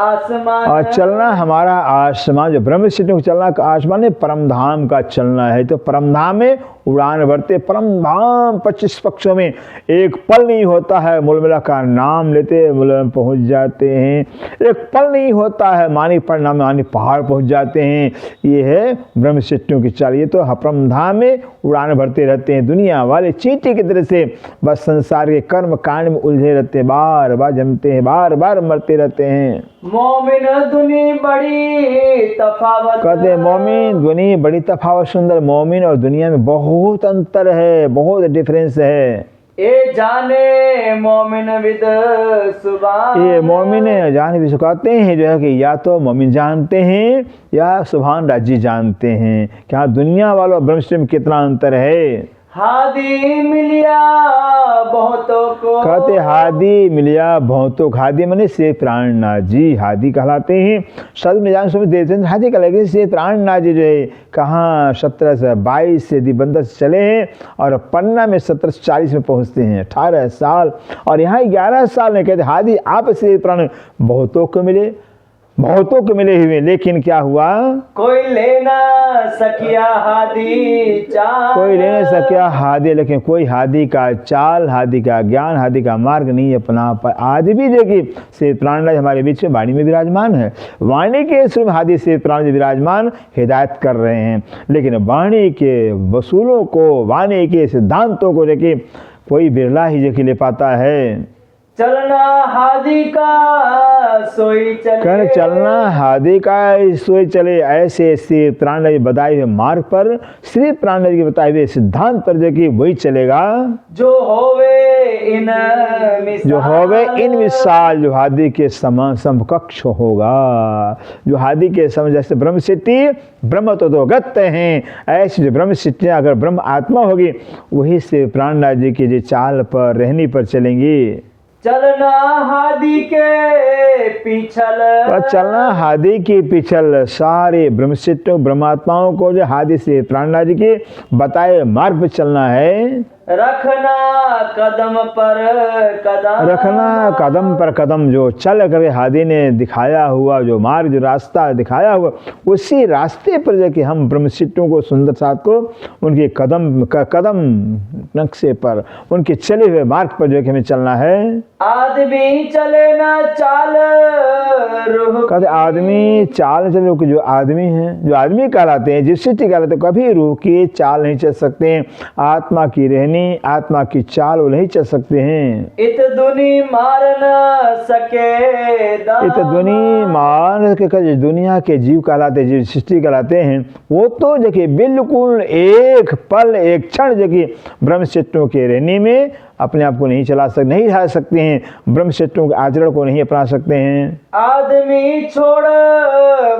आसमान, और चलना हमारा आसमान, जो ब्रह्म सिद्धि को चलना का आसमान है, परम धाम का चलना है। तो परम धाम में उड़ान भरते, परम धाम 25 पक्षों में एक पल नहीं होता है, मूलमिला का नाम लेते मूल में पहुँच जाते हैं। एक पल नहीं होता है, मानी परिणाम मानी पहाड़ पहुँच जाते हैं। ये है ब्रह्म सिद्धियों की चाल। ये तो परम धाम में उड़ान भरते रहते हैं। दुनिया वाले चींटी की तरह से बस संसार के कर्म कांड में उलझे रहते हैं, बार बार जमते हैं, बार बार मरते रहते हैं। मोमिन दुनी बड़ी तफावत, कहते हैं मोमिन दुनिया बड़ी तफावत सुंदर, मोमिन और दुनिया में बहुत अंतर है, बहुत डिफरेंस है। ए जाने मोमिन विद सुभान, ये मोमिन जान भी सुखाते हैं जो है कि या तो मोमिन जानते हैं या सुभान राजी जानते हैं। क्या दुनिया वालों और ब्रह्म में कितना अंतर है। हादी मिलिया बहुतों को, कहते हादी मिलिया बहुतों, हादी मने से प्राणनाथ जी हादी कहलाते हैं। शब्द में जान समझ देते हैं हादी कहलाते से प्राणनाथ जी जो है कहाँ 1722 से दिबंदर से चले हैं और पन्ना में 1740 में पहुँचते हैं, 18 साल। और यहाँ 11 साल में कहते हादी आप से प्राण बहुतों को मिले, बहुतों को मिले हुए, लेकिन क्या हुआ कोई लेना सकिया हादी चाल, कोई ले नहीं सकिया हादी, लेकिन कोई हादी का चाल, हादी का ज्ञान, हादी का मार्ग नहीं अपना पाए। आज भी देखिए श्री प्राणराज हमारे बीच में वाणी में विराजमान है, वाणी के स्वरूप हादी श्री प्राण जी विराजमान हिदायत कर रहे हैं। लेकिन वाणी के वसूलों को, वाणी के सिद्धांतों को देखिए कोई बिरला ही देखिए ले पाता है। चलना हादी का सोई चले, कर चलना हादी का सोई चले, ऐसे श्री प्राणराज बताए हुए मार्ग पर, श्री प्राणराज के बताए हुए सिद्धांत पर जो कि वही चलेगा। जो होवे इन मिसाल, जो होवे इन मिसाल, जो हादी के समान समकक्ष होगा, जो हादी के समान, जैसे ब्रह्म सिद्धि ब्रह्म तो गत्य हैं, ऐसी जो ब्रह्म सिद्धियाँ अगर ब्रह्म आत्मा होगी वही से प्राणराज जी की जो चाल पर रहनी पर चलेंगी। चलना हादी के पिछल। और चलना हादी की पिछल, सारे ब्रह्मसिद्धों ब्रह्मात्माओं को जो हादी से प्राणनाथ जी के बताए मार्ग पर चलना है। रखना कदम पर कदम। रखना कदम पर कदम, जो चल कर हादी ने दिखाया हुआ जो मार्ग, जो रास्ता दिखाया हुआ, उसी रास्ते पर जाके हम ब्रह्मसिद्धों को, सुंदर साथ को, उनके कदम नक्शे पर, उनके चले हुए मार्ग पर जो कि हमें चलना है। आदमी चले ना चाल रूह। कहते आदमी चाल चले, जो आदमी हैं, जो आदमी कहलाते हैं, जिस सृष्टि कहलाते हैं, कभी रूह की चाल नहीं चल सकते हैं। आत्मा की रहनी, आत्मा की चाल वो नहीं चल सकते हैं। इत दुनी मार न सके दाम। इत दुनी मार के दुनिया के जीव कहलाते, जीव सृष्टि कहलाते हैं, वो तो देखिए बिल्कुल एक पल एक क्षण देखिए ब्रह्मसिद्धों के रहने में अपने आप को नहीं नहीं ढाल सकते हैं, ब्रह्मसिद्धों के आचरण को नहीं अपना सकते हैं। आदमी छोड़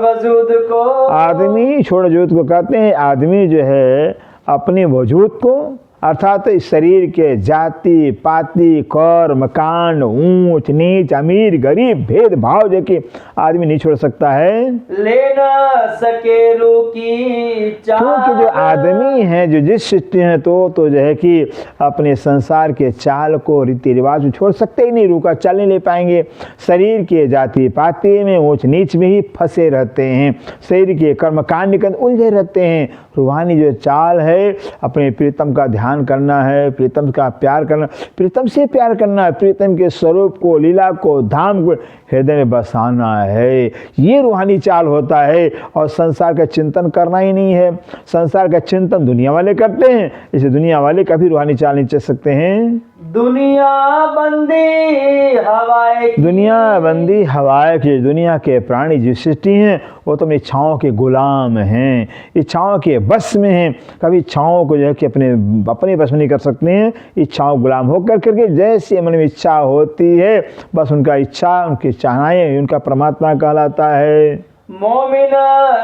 वजूद को। आदमी छोड़ वजूद को कहते हैं, आदमी जो है अपने वजूद को, अर्थात इस शरीर के जाति पाति कर्म कांड ऊंच नीच अमीर गरीब भेदभाव देखिए आदमी नहीं छोड़ सकता है। ले न सके रूह की चाल। क्योंकि जो आदमी है, जो जिस सृष्टि है, तो जो है कि अपने संसार के चाल को, रीति रिवाज छोड़ सकते ही नहीं, रूह का चाल नहीं ले पाएंगे। शरीर के जाति पाति में ऊंच नीच में ही फंसे रहते हैं, शरीर के कर्म कांड के उलझे रहते हैं। रूहानी जो चाल है, अपने प्रीतम का ध्यान करना है, प्रीतम का प्यार करना, प्रीतम से प्यार करना है, प्रीतम के स्वरूप को, लीला को, धाम को हृदय में बसाना है। ये रूहानी चाल होता है। और संसार का चिंतन करना ही नहीं है। संसार का चिंतन दुनिया वाले करते हैं, इसे दुनिया वाले कभी रूहानी चाल नहीं चल सकते हैं। दुनिया बंदी हवाए की। दुनिया बंदी हवाए की, दुनिया के प्राणी जो सृष्टि हैं वो तो अपनी इच्छाओं के गुलाम हैं, इच्छाओं के बस में हैं। कभी इच्छाओं को जो है कि अपने बस में नहीं कर सकते हैं। इच्छाओं गुलाम होकर करके जैसे मन में इच्छा होती है, बस उनका इच्छा, उनकी चाहनाएं उनका परमात्मा कहलाता है। मोमिन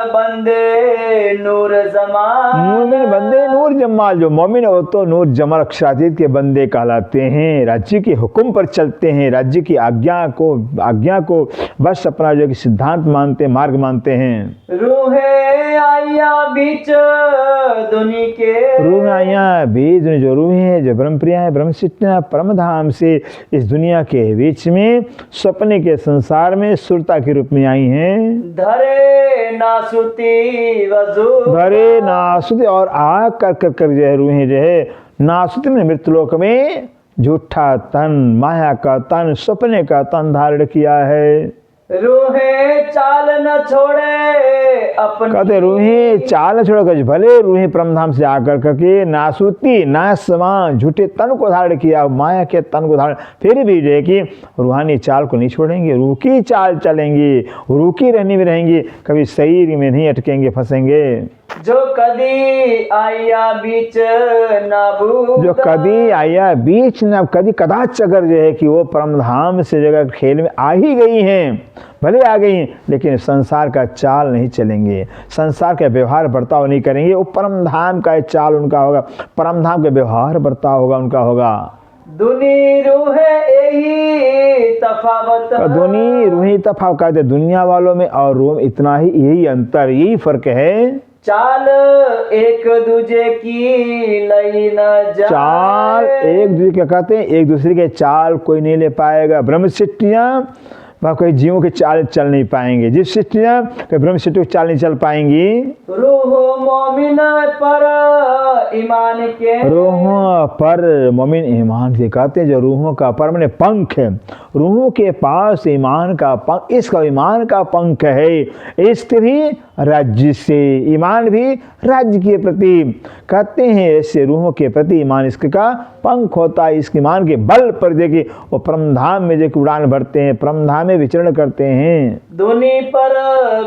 बंदे नूर जमाल। मोमिन बंदे नूर जमाल, जो मोमिन हो तो नूर जमाल अक्षरातीत के बंदे कहलाते हैं। राज्य के हुक्म पर चलते हैं, राज्य की आज्ञा को बस अपना जो कि सिद्धांत मानते, मार्ग मानते हैं। रूहे आया बीच दुनी के। रूह आया बीच, जो रूह है, जो ब्रह्मप्रिया है, ब्रह्मसिद्ध परम धाम से इस दुनिया के बीच में सपने के संसार में सुरता के रूप में आई हैं। धरे नासुती वजूद। धरे नासुती, और आ कर जो है रूहें जो है नासुती में मृत्युलोक में झूठा तन, माया का तन, सपने का तन धारण किया है। रूहे चाल न छोड़े अपनी। कहते रूहें चाल छोड़कर, भले रूहें परमधाम से आकर करके नासूती नासवान झूठे तन को धारण किया, माया के तन को धारण, फिर भी जो है कि रूहानी चाल को नहीं छोड़ेंगे, रूह की चाल चलेंगे, रूह की रहने में रहेंगे, कभी शरीर में नहीं अटकेंगे, फंसेंगे। जो कदी आया बीच न। जो कदी आया बीच न, कदी कदाच अगर जो है कि वो परमधाम से जगह खेल में आ ही गई हैं, भले आ गई, लेकिन संसार का चाल नहीं चलेंगे, संसार का व्यवहार बर्ताव नहीं करेंगे। वो परमधाम का चाल उनका होगा, परमधाम का व्यवहार बर्ताव होगा उनका होगा। दुनी रूह यही तफावत। दुनी रूही तफावत कहते, दुनिया वालों में और रूह इतना ही, यही अंतर, यही फर्क है। चाल एक दूजे की लई न जाए। चाल एक दूसरे के कहते हैं, एक दूसरे के चाल कोई नहीं ले पाएगा। ब्रह्मसिद्धियाँ वह कोई जीवों की चाल चल नहीं पाएंगे, जिस सृष्टियाँ कोई ब्रह्मसिद्धियों की चाल नहीं चल पाएंगी। रूह मोमिन पर ईमान के। रूहों पर मोमिन ईमान से कहते हैं, जो रूहों का पर माने पंख है, रूहों के पास ईमान का पंख, इसका ईमान का पंख है। इश्क भी राज्य से, ईमान भी राज्य के प्रति, कहते हैं ऐसे रूहों के प्रति ईमान इश्क का पंख होता है। इस ईमान के बल पर देखिए वो परमधाम में जो उड़ान भरते हैं, परमधाम में विचरण करते हैं। दुनी पर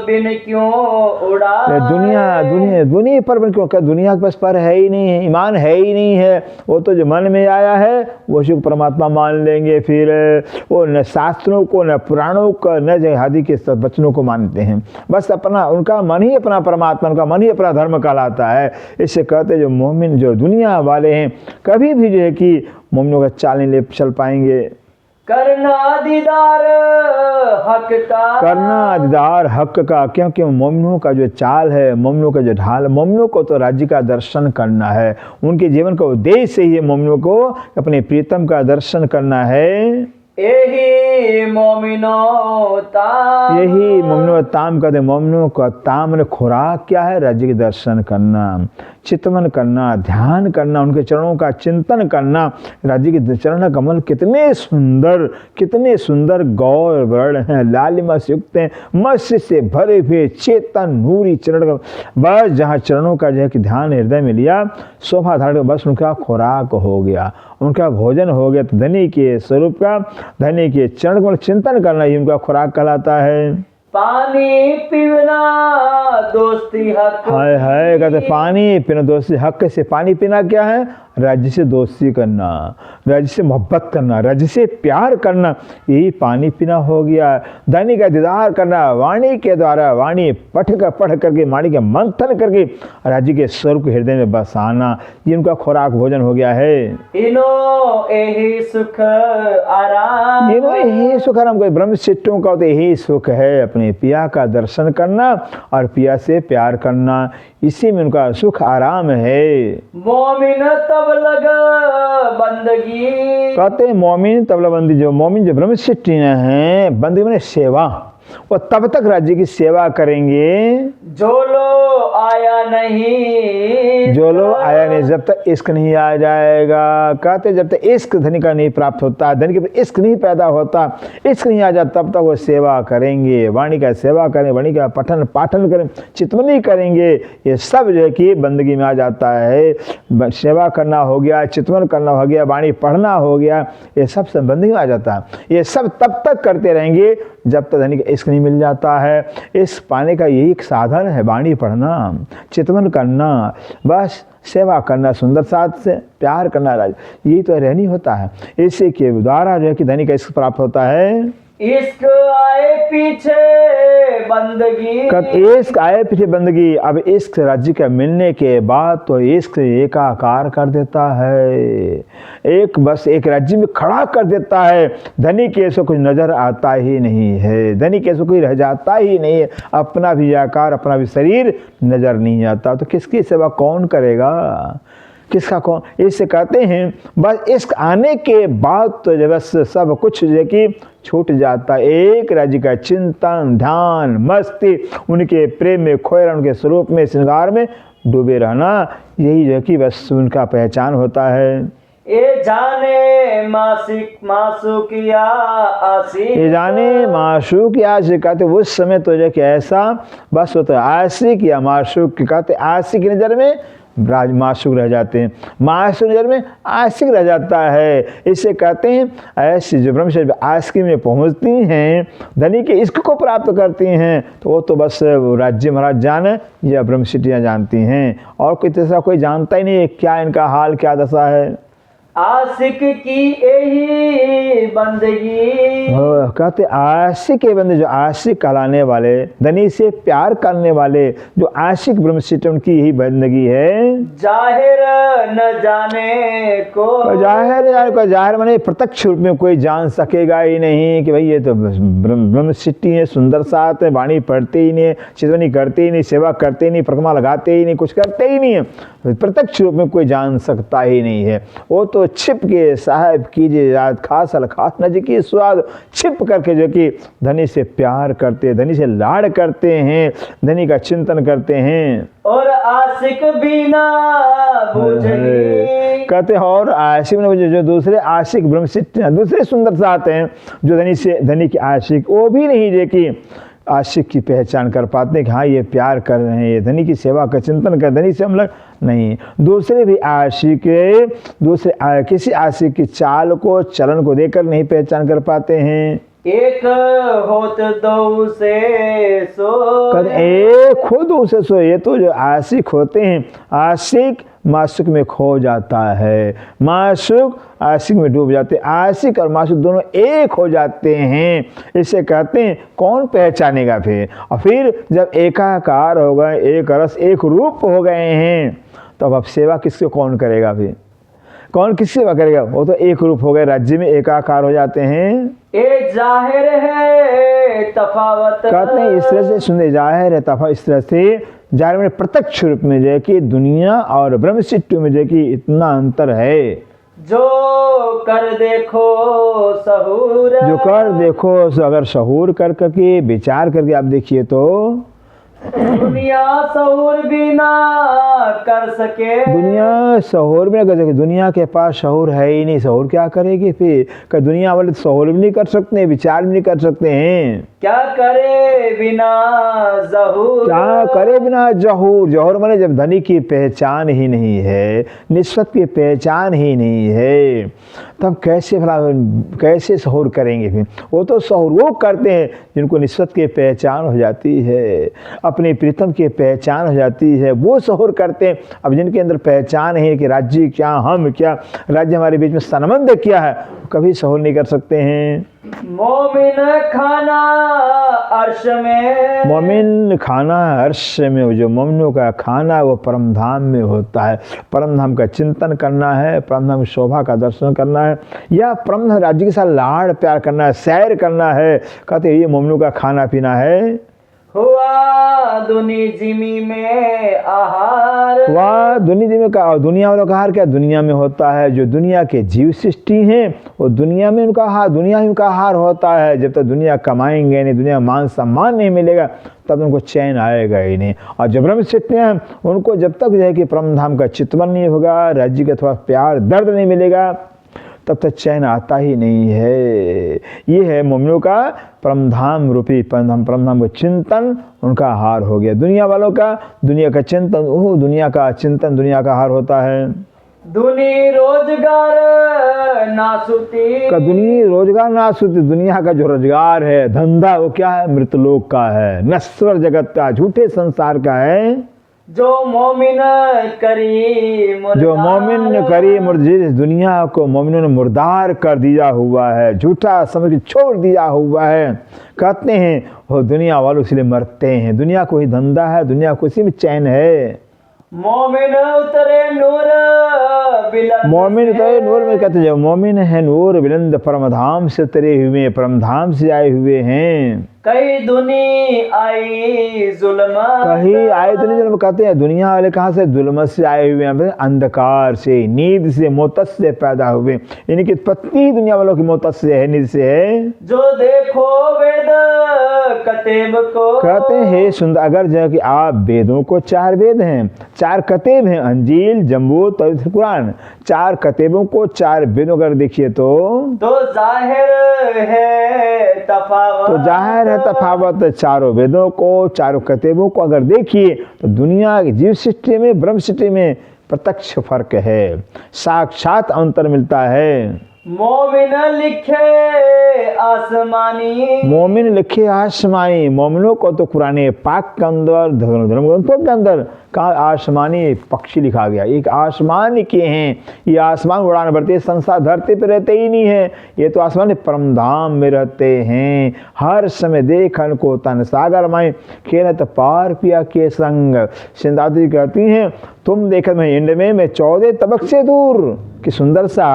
बिन क्यों उड़ा। दुनिया पर बिन क्यों, क्या दुनिया के पास पर है ही नहीं है, ईमान है ही नहीं है। वो तो जो मन में आया है वो शुभ परमात्मा मान लेंगे, फिर वो न शास्त्रों को, न पुराणों को, न जहादी के वचनों को मानते हैं। बस अपना, उनका मन ही अपना परमात्मा, उनका मन ही अपना धर्म कहलाता है। इससे कहते जो मोमिन, जो दुनिया वाले हैं, कभी भी जो है कि मोमिनों का चाल नहीं ले चल पाएंगे। करना दीदार हक का, करना दीदार हक का, क्योंकि मोमिनों का जो चाल है, मोमिनों का जो ढाल, मोमिनों को तो राज्य का दर्शन करना है। उनके जीवन का उद्देश्य ही है मोमिनों को अपने प्रीतम का दर्शन करना है। यही मोमिनो ताम, यही मोमिनो ताम कहते हैं। मोमिनों का ताम ने खुराक क्या है? राज्य के दर्शन करना, चितवन करना, ध्यान करना, उनके चरणों का चिंतन करना। राज्य के चरण कमल कितने सुंदर गौर वर्ण हैं, लालिमा से युक्त हैं, मत्स्य से भरे हुए चेतन नूरी चरण। बस जहाँ चरणों का जो है कि ध्यान हृदय में लिया, शोभा धारण, बस उनका खुराक हो गया, उनका भोजन हो गया। तो धनी के स्वरूप का, धनी के चरण का चिंतन करना ही उनका खुराक कहलाता है। पानी पीना दोस्ती हक, हाय हाय कहते पानी पीना दोस्ती हक से। पानी पीना क्या है? राज्य से दोस्ती करना, राज्य से मोहब्बत करना, राज्य से प्यार करना, यही पानी पीना हो गया। धनी का दीदार करना, वाणी के द्वारा, वाणी पढ़ करके, वाणी के मंथन करके राज्य के स्वरूप के हृदय में बसाना, ये उनका खुराक भोजन हो गया है। इनो यही सुख आराम, इनो यही सुख आराम, कोई ब्रह्मशिष्टों का तो यही सुख है, अपने पिया का दर्शन करना और पिया से प्यार करना, इसी में उनका सुख आराम है। मोमिन तब लग बंदगी, कहते हैं मोमिन तबला बंदी, जो मोमिन जो ब्रह्मशिष्टियाँ हैं, बंदी मैंने सेवा, वो तब तक राज्य की सेवा करेंगे जो लो आया नहीं, जो लोग आया नहीं, जब तक इश्क नहीं आ जाएगा। कहते जब तक इश्क धनी का नहीं प्राप्त होता, धनी के इश्क नहीं पैदा होता, इश्क नहीं आ जाता, तब तक वो सेवा करेंगे, वाणी का सेवा करें, वाणी का पठन पाठन करें, चितवनी करेंगे। ये सब जो है कि बंदगी में आ जाता है। सेवा करना हो गया, चितवन करना हो गया, वाणी पढ़ना हो गया, ये सब बंदगी में आ जाता है। ये सब तब तक करते रहेंगे जब तक धनी का इश्क नहीं मिल जाता है। इश्क पाने का यही एक साधन है, वाणी पढ़ना, चितवन करना, बस सेवा करना, सुंदर साथ से प्यार करना, यही तो रहनी होता है। इसी के द्वारा जो है कि धनी का इश्क प्राप्त होता है। इश्क आए पीछे बंदगी, कब इश्क आए पीछे बंदगी। अब इश्क राज्य के मिलने के बाद तो इश्क एकाकार कर देता है, एक बस एक राज्य में खड़ा कर देता है। धनी के से कुछ नजर आता ही नहीं है, धनी के से कोई रह जाता ही नहीं है, अपना भी आकार, अपना भी शरीर नजर नहीं आता। तो किसकी सेवा कौन करेगा, किसका कौन? इससे कहते हैं बस इश्क आने के बाद तो बस सब कुछ जो कि छूट जाता। एक राज्य का चिंतन, ध्यान, मस्ती, उनके प्रेम में खोए रहना, उनके स्वरूप में, श्रृंगार में डूबे रहना, यही जो कि बस उनका पहचान होता है। ये जाने मासूक या आशिक, ये जाने माशूक या आशिक, कहते उस समय तो जो कि ऐसा बस होता है, आशिक या माशूक, कहते आशिक की नज़र में माशूक रह जाते हैं, माशूक नज़र में आशिक रह जाता है। इससे कहते हैं ऐसी जो ब्रह्मचर्य आशिकी में पहुंचती हैं, धनी के इश्क को प्राप्त करती हैं, तो वो तो बस राज्य महाराज जाने या ब्रह्मचर्या जानती हैं, और कोई तीसरा कोई जानता ही नहीं है क्या इनका हाल, क्या दशा है। आशिक की यही बंदगी, कहते आशिक के बंदे, जो आशिक कहलाने वाले, धनी से प्यार करने वाले, जो आशिक ब्रह्मशिष्ट, उनकी यही बंदगी है। जाहिर न जाने को, जाहिर माने प्रत्यक्ष रूप में कोई जान सकेगा ही नहीं कि भाई ये तो ब्रह्मशिष्ट है, सुंदर साथ है, वाणी पढ़ते ही नहीं, चितवनी करते ही नहीं, सेवा करते ही नहीं, परिक्रमा लगाते ही नहीं, कुछ करते ही नहीं है, प्रत्यक्ष रूप में कोई जान सकता ही नहीं है। वो तो छिप के साहब कीजिए याद, खास खास नजी की स्वाद, छिप करके जो कि धनी से प्यार करते, धनी से लाड़ करते हैं, धनी का चिंतन करते हैं। और आशिक भी ना बुझे, कहते हैं और आशिक ने बुझे, जो दूसरे आशिक ब्रह्मशिष्ट, दूसरे सुंदर साथ हैं, जो धनी के आशिक, वो भी नहीं जे कि आशिक की पहचान कर पाते हैं कि हाँ ये प्यार कर रहे हैं, ये धनी की सेवा का चिंतन कर, धनी से हम लोग नहीं। दूसरे भी आशिक किसी आशिक की चाल को, चलन को देखकर नहीं पहचान कर पाते हैं। एक होत दो से सो, एक खुद उसे सो, ये तो जो आशिक होते हैं, आशिक माशूक में खो जाता है, माशूक आशिक में डूब जाते हैं, आशिक और माशूक दोनों एक हो जाते हैं। इसे कहते हैं कौन पहचानेगा फिर। और फिर जब एकाकार हो गए, एक रस एक रूप हो गए हैं, तो अब सेवा किसको कौन करेगा फिर। कौन किसकी सेवा करेगा? वो तो एक रूप हो गए, राज्य में एकाकार हो जाते हैं। ए जाहिर है तफावत। कहते हैं इस तरह से सुने, जाहिर है तफा, इस तरह से जाहिर में प्रत्यक्ष रूप में जो है कि दुनिया और ब्रह्म सृष्टि में जो है कि इतना अंतर है। जो कर देखो सहूर। जो कर देखो, अगर सहूर कर करके विचार करके आप देखिए तो दुनिया सहूर भी ना कर सके। दुनिया सहूर भी ना कर सके। दुनिया के पास सहूर है ही नहीं, सहूर क्या करेगी फिर? कि दुनिया वाले सहूर भी नहीं कर सकते, विचार भी नहीं कर सकते हैं। क्या करे बिना जहूर। क्या करे बिना जहूर। जहूर माने जब धनी की पहचान ही नहीं है, निस्बत की पहचान ही नहीं है, तब कैसे भला कैसे सहूर करेंगे फिर? वो तो सहूर वो करते हैं जिनको निस्बत की पहचान हो जाती है, अपने प्रीतम की पहचान हो जाती है, वो सहूर करते हैं। अब जिनके अंदर पहचान है कि राज्य क्या, हम क्या, राज्य हमारे बीच में संबंध क्या है, कभी सहूर नहीं कर सकते हैं। मोमिन खाना अर्श में। मोमिन खाना अर्श में, जो मोमिनों का खाना वो परम धाम में होता है। परम धाम का चिंतन करना है, परम धाम की शोभा का दर्शन करना है, या परम धाम राज्य के साथ लाड़ प्यार करना है, सैर करना है। कहते ये मोमिनों का खाना पीना है। हुआ दुनी जिमी में आहार। वाह दुनिया जिमी का, दुनिया वालों का आहार क्या दुनिया में होता है? जो दुनिया के जीव सृष्टि हैं वो दुनिया में उनका आहार, दुनिया में उनका आहार होता है। जब तक दुनिया कमाएंगे नहीं, दुनिया मान सम्मान नहीं मिलेगा, तब उनको चैन आएगा ही नहीं। और जब ब्रह्म सृष्टि हैं उनको जब तक जो है कि परम धाम का चितवन नहीं होगा, राज्य का थोड़ा प्यार दर्द नहीं मिलेगा, तब तक चैन आता ही नहीं है। ये है मोमिनों का परम धाम रूपी परम धाम का चिंतन, उनका आहार हो गया। दुनिया वालों का दुनिया का चिंतन, ओह दुनिया का चिंतन दुनिया का आहार होता है। दुनी रोजगार नासुती। का दुनिया रोजगार नासुती, दुनिया का जो रोजगार है, धंधा, वो क्या है? मृतलोक का है, नश्वर जगत का, झूठे संसार का है। जो मोमिन करी मुर्दार। जो मोमिन करी मुर्दार, दुनिया को मोमिनों ने मुर्दार कर दिया हुआ है, झूठा समझ के छोड़ दिया हुआ है। कहते हैं वो दुनिया वालों इसलिए मरते हैं। दुनिया को ही धंधा है, दुनिया को इसी में चैन है। मोमिन उतरे नूर बिलंद। मोमिन उतरे नूर में, कहते हैं मोमिन है नूर बिलंद, परम धाम से उतरे हुए, परम धाम से आए हुए हैं। कहीं दुनी आई जुल्म। कहीं आए दुनिया जुल्म। कहते हैं दुनिया वाले कहाँ से? जुल्म से आए हुए हैं, अंधकार से, नींद से, मोतस से पैदा हुए। इनकी उत्पत्ति दुनिया वालों की मोतस से है, नींद से है। जो देखो वेद कतेब को। कहते हैं सुंदर, अगर जो कि आप वेदों को, 4 वेद हैं, 4 कतेब हैं, अंजील, जम्बूत, पवित्र कुरान, 4 कतेबों को 4 वेदों अगर देखिए तो जाहिर है तफावत। तो जाहिर है तफावत। चारों वेदों को, 4 कतेबों को अगर देखिए तो दुनिया की जीव सृष्टि में, ब्रह्म सृष्टि में प्रत्यक्ष फर्क है, साक्षात अंतर मिलता है। मोमिन लिखे आसमानी। मोमिन लिखे आसमानी, मोमिनों को तो कुरान पाक के अंदर, धर्म ग्रंथों के अंदर कहा आसमानी पक्षी लिखा गया। एक आसमान के हैं, ये आसमान उड़ान भरते, संसार धरती पे रहते ही नहीं है, ये तो आसमान परम धाम में रहते हैं। हर समय देखन को तन सागर माई खेलत पार पिया के संग। सिंधात्री कहती हैं तुम देखत मैं इंड में, मैं 14 तबक से दूर। कि सुंदर सा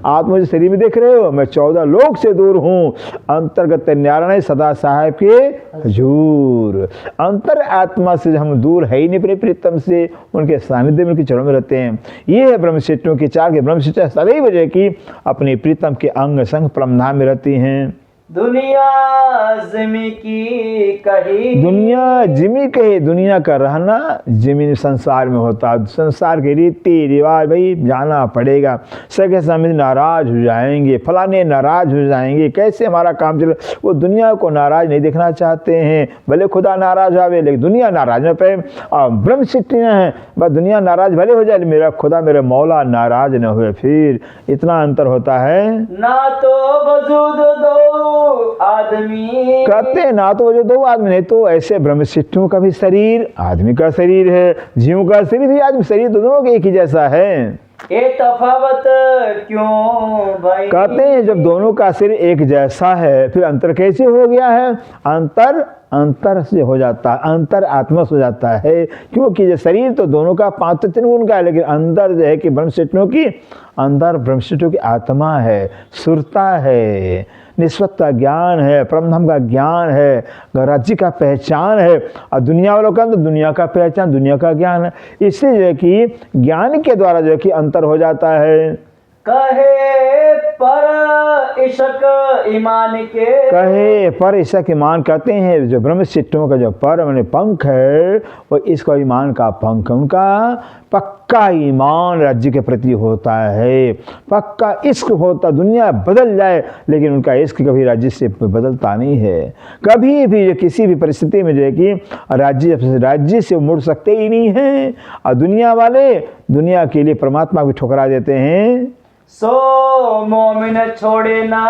आप मुझे शरीर में देख रहे हो, मैं 14 लोक से दूर हूँ। अंतर्गत नारायण सदा साहेब के हजूर। अंतर आत्मा से हम दूर है ही नहीं, अपने प्रीतम से, उनके सानिध्य में, उनके चरणों में रहते हैं। ये है ब्रह्मशिष्टों के 4 के ब्रह्मशिष्ट सदैव जो कि अपने प्रीतम के अंग संग परम धाम में रहती हैं। दुनिया जिमी की कही। दुनिया जिमी कहे, दुनिया का रहना जिमी संसार में होता है। संसार के रीति रिवाज भाई जाना पड़ेगा। सगे समय नाराज हो जाएंगे, फलाने नाराज हो जाएंगे, कैसे हमारा काम चले। वो दुनिया को नाराज नहीं देखना चाहते हैं, भले खुदा नाराज आवे लेकिन दुनिया नाराज न पे। और ब्रह्म सृष्टियाँ हैं, बस दुनिया नाराज भले हो जाए, मेरा खुदा मेरा मौला नाराज न हुए। फिर इतना अंतर होता है। ना तो वजूद दो आदमी। कहते ना तो जो 2 आदमी, नहीं तो ऐसे ब्रह्मशिष्टों का भी शरीर आदमी का शरीर है, जीवों का शरीर भी आदमी, शरीर दोनों के एक ही जैसा है। ये तफावत क्यों भाई? कहते हैं जब दोनों का शरीर एक जैसा है फिर अंतर कैसे हो गया है? अंतर अंतर से हो जाता है, अंतर आत्मा से हो जाता है। क्योंकि ये शरीर तो दोनों का 5 गुण का है, लेकिन अंदर जो है कि ब्रह्मशिष्टों की, अंदर ब्रह्मशिष्टों की आत्मा है, सुरता है, निस्वता ज्ञान है, परमधाम का ज्ञान है, राज्य का पहचान है। और दुनिया वालों का अंदर दुनिया का पहचान, दुनिया का ज्ञान है। इससे जो है कि ज्ञान के द्वारा जो है कि अंतर हो जाता है। कहे पर इशक ईमान के, कहे पर ईशक ईमान कहते हैं जो ब्रह्मशिष्टों का जो पर माने पंख है वो इसका ईमान का पंख, उनका पक्का ईमान राज्य के प्रति होता है, पक्का इश्क होता। दुनिया बदल जाए लेकिन उनका इश्क कभी राज्य से बदलता नहीं है। कभी भी किसी भी परिस्थिति में जो है कि राज्य से मुड़ सकते ही नहीं हैं। और दुनिया वाले दुनिया के लिए परमात्मा को ठुकरा देते हैं। सो मोमिन छोड़े ना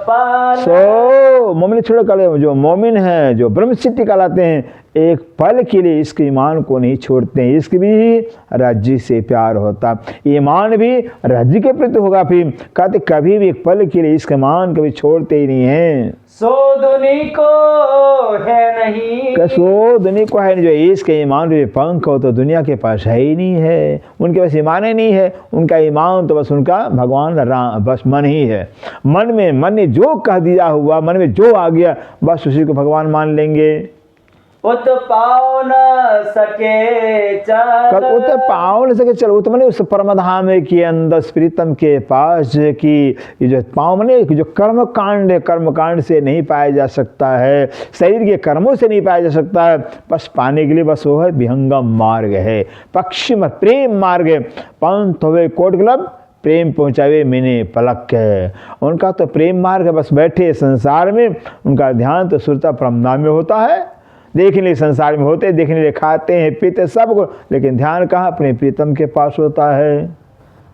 पाल, सो मोमिन छोड़े कहते जो मोमिन है, जो ब्रह्मसिद्धि कहलाते हैं, एक पल के लिए इसके ईमान को नहीं छोड़ते हैं। इसके भी राज्य से प्यार होता, ईमान भी राज्य के प्रति होगा। फिर कहते कभी भी एक पल के लिए इसके ईमान कभी छोड़ते ही नहीं हैं। सो दुनी को है नहीं, सो दुनिया को है नहीं, जो इसके ईमान भी पंख हो तो दुनिया के पास है ही नहीं है, उनके पास ईमान ही नहीं है। उनका ईमान तो बस उनका भगवान राम, बस मन ही है। मन ने जो कह दिया हुआ, मन में जो आ गया बस उसी को भगवान मान लेंगे। उत पाओ न सके चल, उत पाओ न सके चल, उत मने उस परमधाम के अंदर प्रीतम के पास की ये जो पाओ मने जो कर्म कांड से नहीं पाया जा सकता है, शरीर के कर्मों से नहीं पाया जा सकता है। बस पाने के लिए बस वो है विहंगम मार्ग है, पश्चिम प्रेम मार्ग है। पंथ हुए कोट क्लब प्रेम पहुँचावे मैंने पलक है। उनका तो प्रेम मार्ग है, बस बैठे संसार में उनका ध्यान तो सुरता परमधाम में होता है। देखने लिए संसार में होते, देखने लिए खाते हैं पीते सब को, लेकिन ध्यान कहाँ अपने प्रीतम के पास होता है।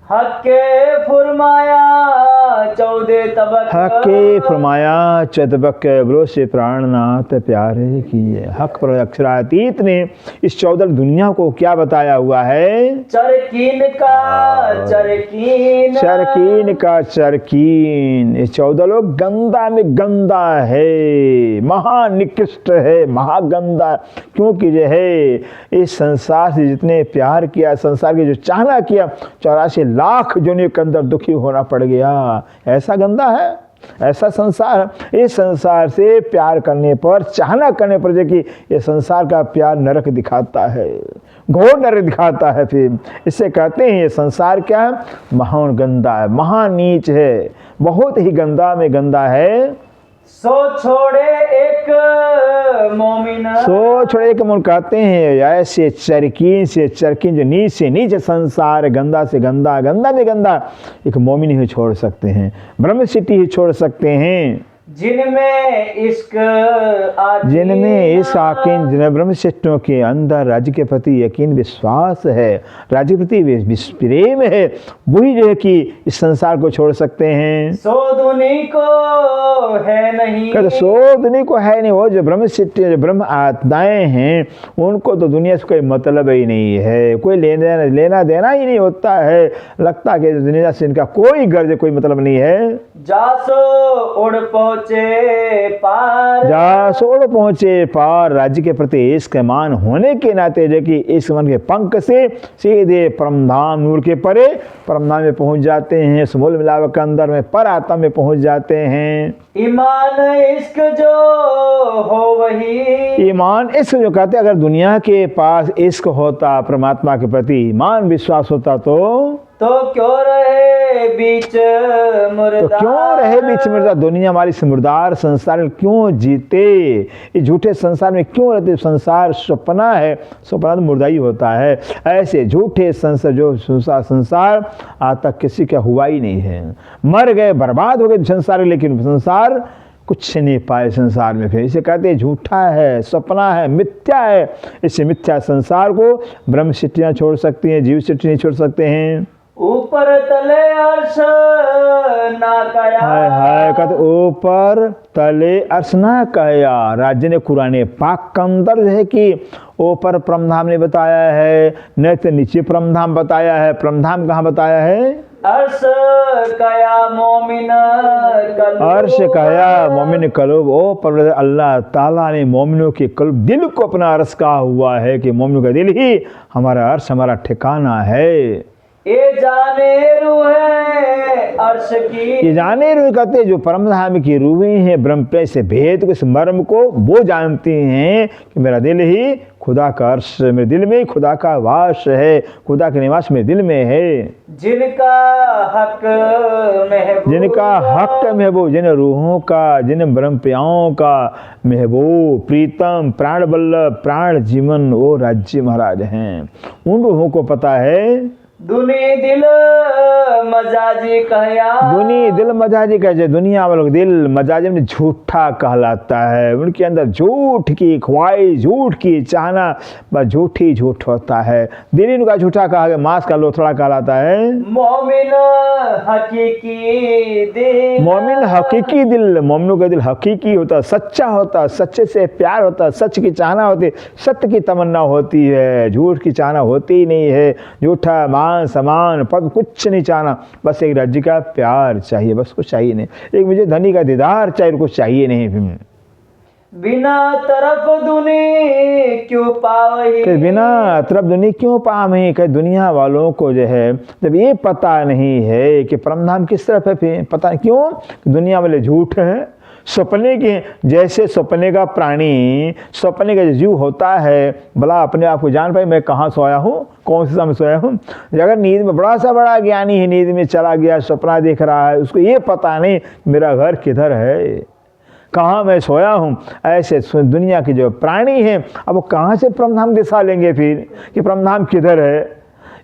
हक्के फुरमाया 14 तबक, हक्के फरमाया चतबक ब्रो से प्राणनाथ प्यारे किए। हक पर अक्षरातीत ने इस 14 दुनिया को क्या बताया हुआ है? चरकीन का चरकीन, चरकीन का चरकीन। ये 14 लोग गंदा में गंदा है, महानिकृष्ट है, महागंदा। क्योंकि जो है इस संसार से जितने प्यार किया, संसार की जो चाहना किया, 84 लाख जोनियों के अंदर दुखी होना पड़ गया। ऐसा गंदा है, ऐसा संसार। इस संसार से प्यार करने पर, चाहना करने पर देखिए ये संसार का प्यार नरक दिखाता है, घोर नरक दिखाता है। फिर इससे कहते हैं ये संसार क्या है? महान गंदा है, महान नीच है, बहुत ही गंदा में गंदा है। सो छोड़े एक मोमिन, सो छोड़े एक मोमिन कहते हैं ऐसे चरकीन से चरकीन, जो नीच से नीच संसार, गंदा से गंदा, गंदा में गंदा एक मोमिन ही छोड़ सकते हैं, ब्रह्मसिद्धि ही छोड़ सकते हैं। जिनमें इश्क जिनमें इस आकीन, जिन ब्रह्मशिष्टों के अंदर राज्य के प्रति यकीन विश्वास है, राज्य के प्रति प्रेम है, वही जो है कि इस संसार को छोड़ सकते हैं। सो दुनी को है नहीं, कहते सो दुनिया को है नहीं। वो जो ब्रह्मशिष्ट, जो ब्रह्म आत्माएं हैं, उनको तो दुनिया से कोई मतलब ही नहीं है, कोई लेना देना ही नहीं होता है। लगता है कि दुनिया से इनका कोई गर्ज, कोई मतलब नहीं है। जासो उड़ पहुँचे पार, जासो उड़ पहुँचे पार। राज्य के प्रति इश्क मान होने के नाते जो कि इस मन के पंख से सीधे परमधाम नूर के परे परमधाम में पहुँच जाते हैं, समूल मिलावट के अंदर में पर आत्मा में पहुँच जाते हैं। ईमान इश्क जो हो वही, ईमान इश्क जो कहते, अगर दुनिया के पास इश्क होता, परमात्मा के प्रति ईमान विश्वास होता तो क्यों रहे बीच मुर्दा, तो क्यों रहे बीच मुर्दा। दुनिया हमारी मुर्दार संसार में क्यों जीते, इस झूठे संसार में क्यों रहते। संसार सपना है, सपना तो मुर्दा ही होता है। ऐसे झूठे संसार, जो संसार आज तक किसी का हुआ ही नहीं है, मर गए, बर्बाद हो गए संसार, लेकिन संसार कुछ नहीं पाए संसार में। फिर इसे कहते हैं झूठा है, सपना है, मिथ्या है। इसे मिथ्या संसार को ब्रह्म सिद्धियाँ छोड़ सकती हैं, जीव सिद्धि नहीं छोड़ सकते हैं। ऊपर तले अर्श ना कया। हाय हाय कहते ऊपर तले अर्श ना कया। राज्य ने कुरान पाक का अंदर जो है कि ऊपर परमधाम ने बताया है, न तो नीचे परमधाम बताया है। परमधाम कहाँ बताया है? अर्श कया मोमिन कल्ब। अर्श कया मोमिन कल्ब। ओ परवरदिगार अल्लाह ताला ने मोमिनों के कल्ब दिल को अपना अर्श कहा हुआ है कि मोमिनों का दिल ही हमारा अर्श, हमारा ठिकाना है। ये जाने रूह है अर्श की। ये जाने रूह कहते जो परमधाम की रूहें हैं, ब्रह्म से भेद को, इस मर्म को वो जानती हैं कि मेरा दिल ही खुदा का अर्श, मेरे दिल में खुदा का वास है, खुदा का निवास मेरे दिल में है। जिनका हक महबूब, जिनका हक महबूब, जिन रूहों का, जिन ब्रह्म प्रियाओं का महबूब, प्रीतम, प्राण बल्लभ, प्राण जीवन वो राज्य महाराज हैं। उन रूहों को पता है। दुनी दिल मजाजी कहया। दुनी दिल मजाजी कहते, दुनिया वालों का दिल मजाजी में झूठा कहलाता है। उनके अंदर झूठ की ख्वाहिश, झूठ की चाहना, बस झूठ ही झूठ होता है। दिल इनका झूठा कहा गया, मांस का लोथड़ा कहलाता है। मोमिन हकीकी दिल, मोमिन हकीकी दिल, मोमिनों का दिल हकीकी होता, सच्चा होता, सच्चे से प्यार होता, सच की चाहना होती, सत्य की तमन्ना होती है, झूठ की चाहना होती ही नहीं है। झूठा मान समान पद कुछ नहीं चाहना, बस एक राज्य का प्यार चाहिए, बस कुछ चाहिए नहीं। एक मुझे धनी का दीदार चाहिए, कुछ चाहिए नहीं। बिना तरफ दुनी क्यों पावही। कि बिना तरफ दुनी क्यों पावही, कि दुनिया वालों को जो है जब ये पता नहीं है कि परमधाम किस तरफ है, फिर पता क्यों? दुनिया वाले झूठ हैं, सपने के, जैसे सपने का प्राणी, सपने का जीव होता है, भला अपने आप को जान पाए मैं कहाँ सोया हूँ, कौन सी समय सोया हूँ। अगर नींद में बड़ा सा बड़ा ज्ञानी है, नींद में चला गया, सपना देख रहा है, उसको ये पता नहीं मेरा घर किधर है, कहाँ मैं सोया हूँ। ऐसे दुनिया के जो प्राणी हैं, अब वो कहाँ से परमधाम दिशा लेंगे फिर कि परमधाम किधर है।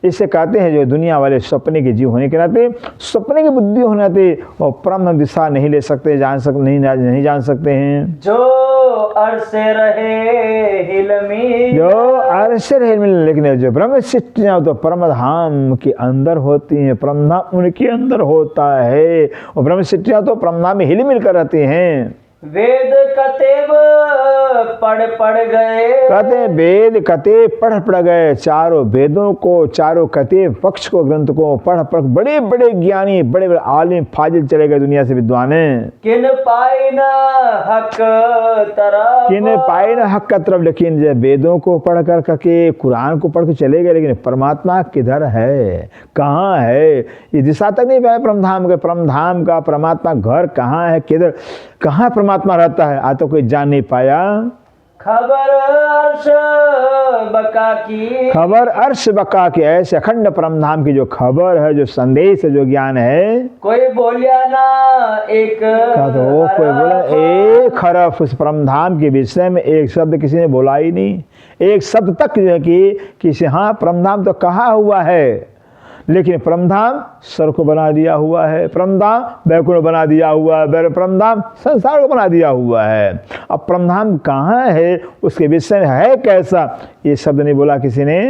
इससे कहते हैं जो दुनिया वाले सपने के जीव होने के नाते, सपने की बुद्धि होने नाते वो परम दिशा नहीं ले सकते, नहीं जान सकते हैं। जो अरसे रहे हिलमी, जो अरसे रहे हिलमी, लेकिन जो ब्रह्म सृष्टियाँ तो परमधाम के अंदर होती हैं, परमधाम उनके अंदर होता है। और ब्रह्म सृष्टियाँ तो परमधाम में हिल मिल कर रहते हैं। वेद कतेब पढ़ गए। कहते वेद कते पढ़ गए, चारों वेदों को, चारों कते पक्ष को, ग्रंथ को पढ़ बड़े बड़े ज्ञानी, बड़े बड़े आलिम फाजिल चले गए दुनिया से विद्वान हैं। किन पाई न हक तरफ, किन पाई न हक का तरफ, लेकिन जब वेदों को पढ़ कर करके, कुरान को पढ़ के चले गए, लेकिन परमात्मा किधर है, कहाँ है, ये दिशा तक नहीं पाया परमधाम के। परमधाम का परमात्मा घर कहाँ है, किधर, कहाँ परमात्मा रहता है, आज तो कोई जान नहीं पाया। खबर अर्श बका की, खबर अर्श बका की, ऐसे अखंड परमधाम की जो खबर है, जो संदेश है, जो ज्ञान है, कोई बोलिया ना एक तो कोई बोला एक हरफ उस परमधाम के विषय में एक शब्द किसी ने बोला ही नहीं। एक शब्द तक जो है कि किसी, हाँ परमधाम तो कहा हुआ है, लेकिन परमधाम सर को बना दिया हुआ है, परमधाम बैकुंठ बना दिया हुआ है, परमधाम संसार को बना दिया हुआ है। अब परमधाम कहाँ है, उसके विषय में है कैसा, ये शब्द नहीं बोला किसी ने।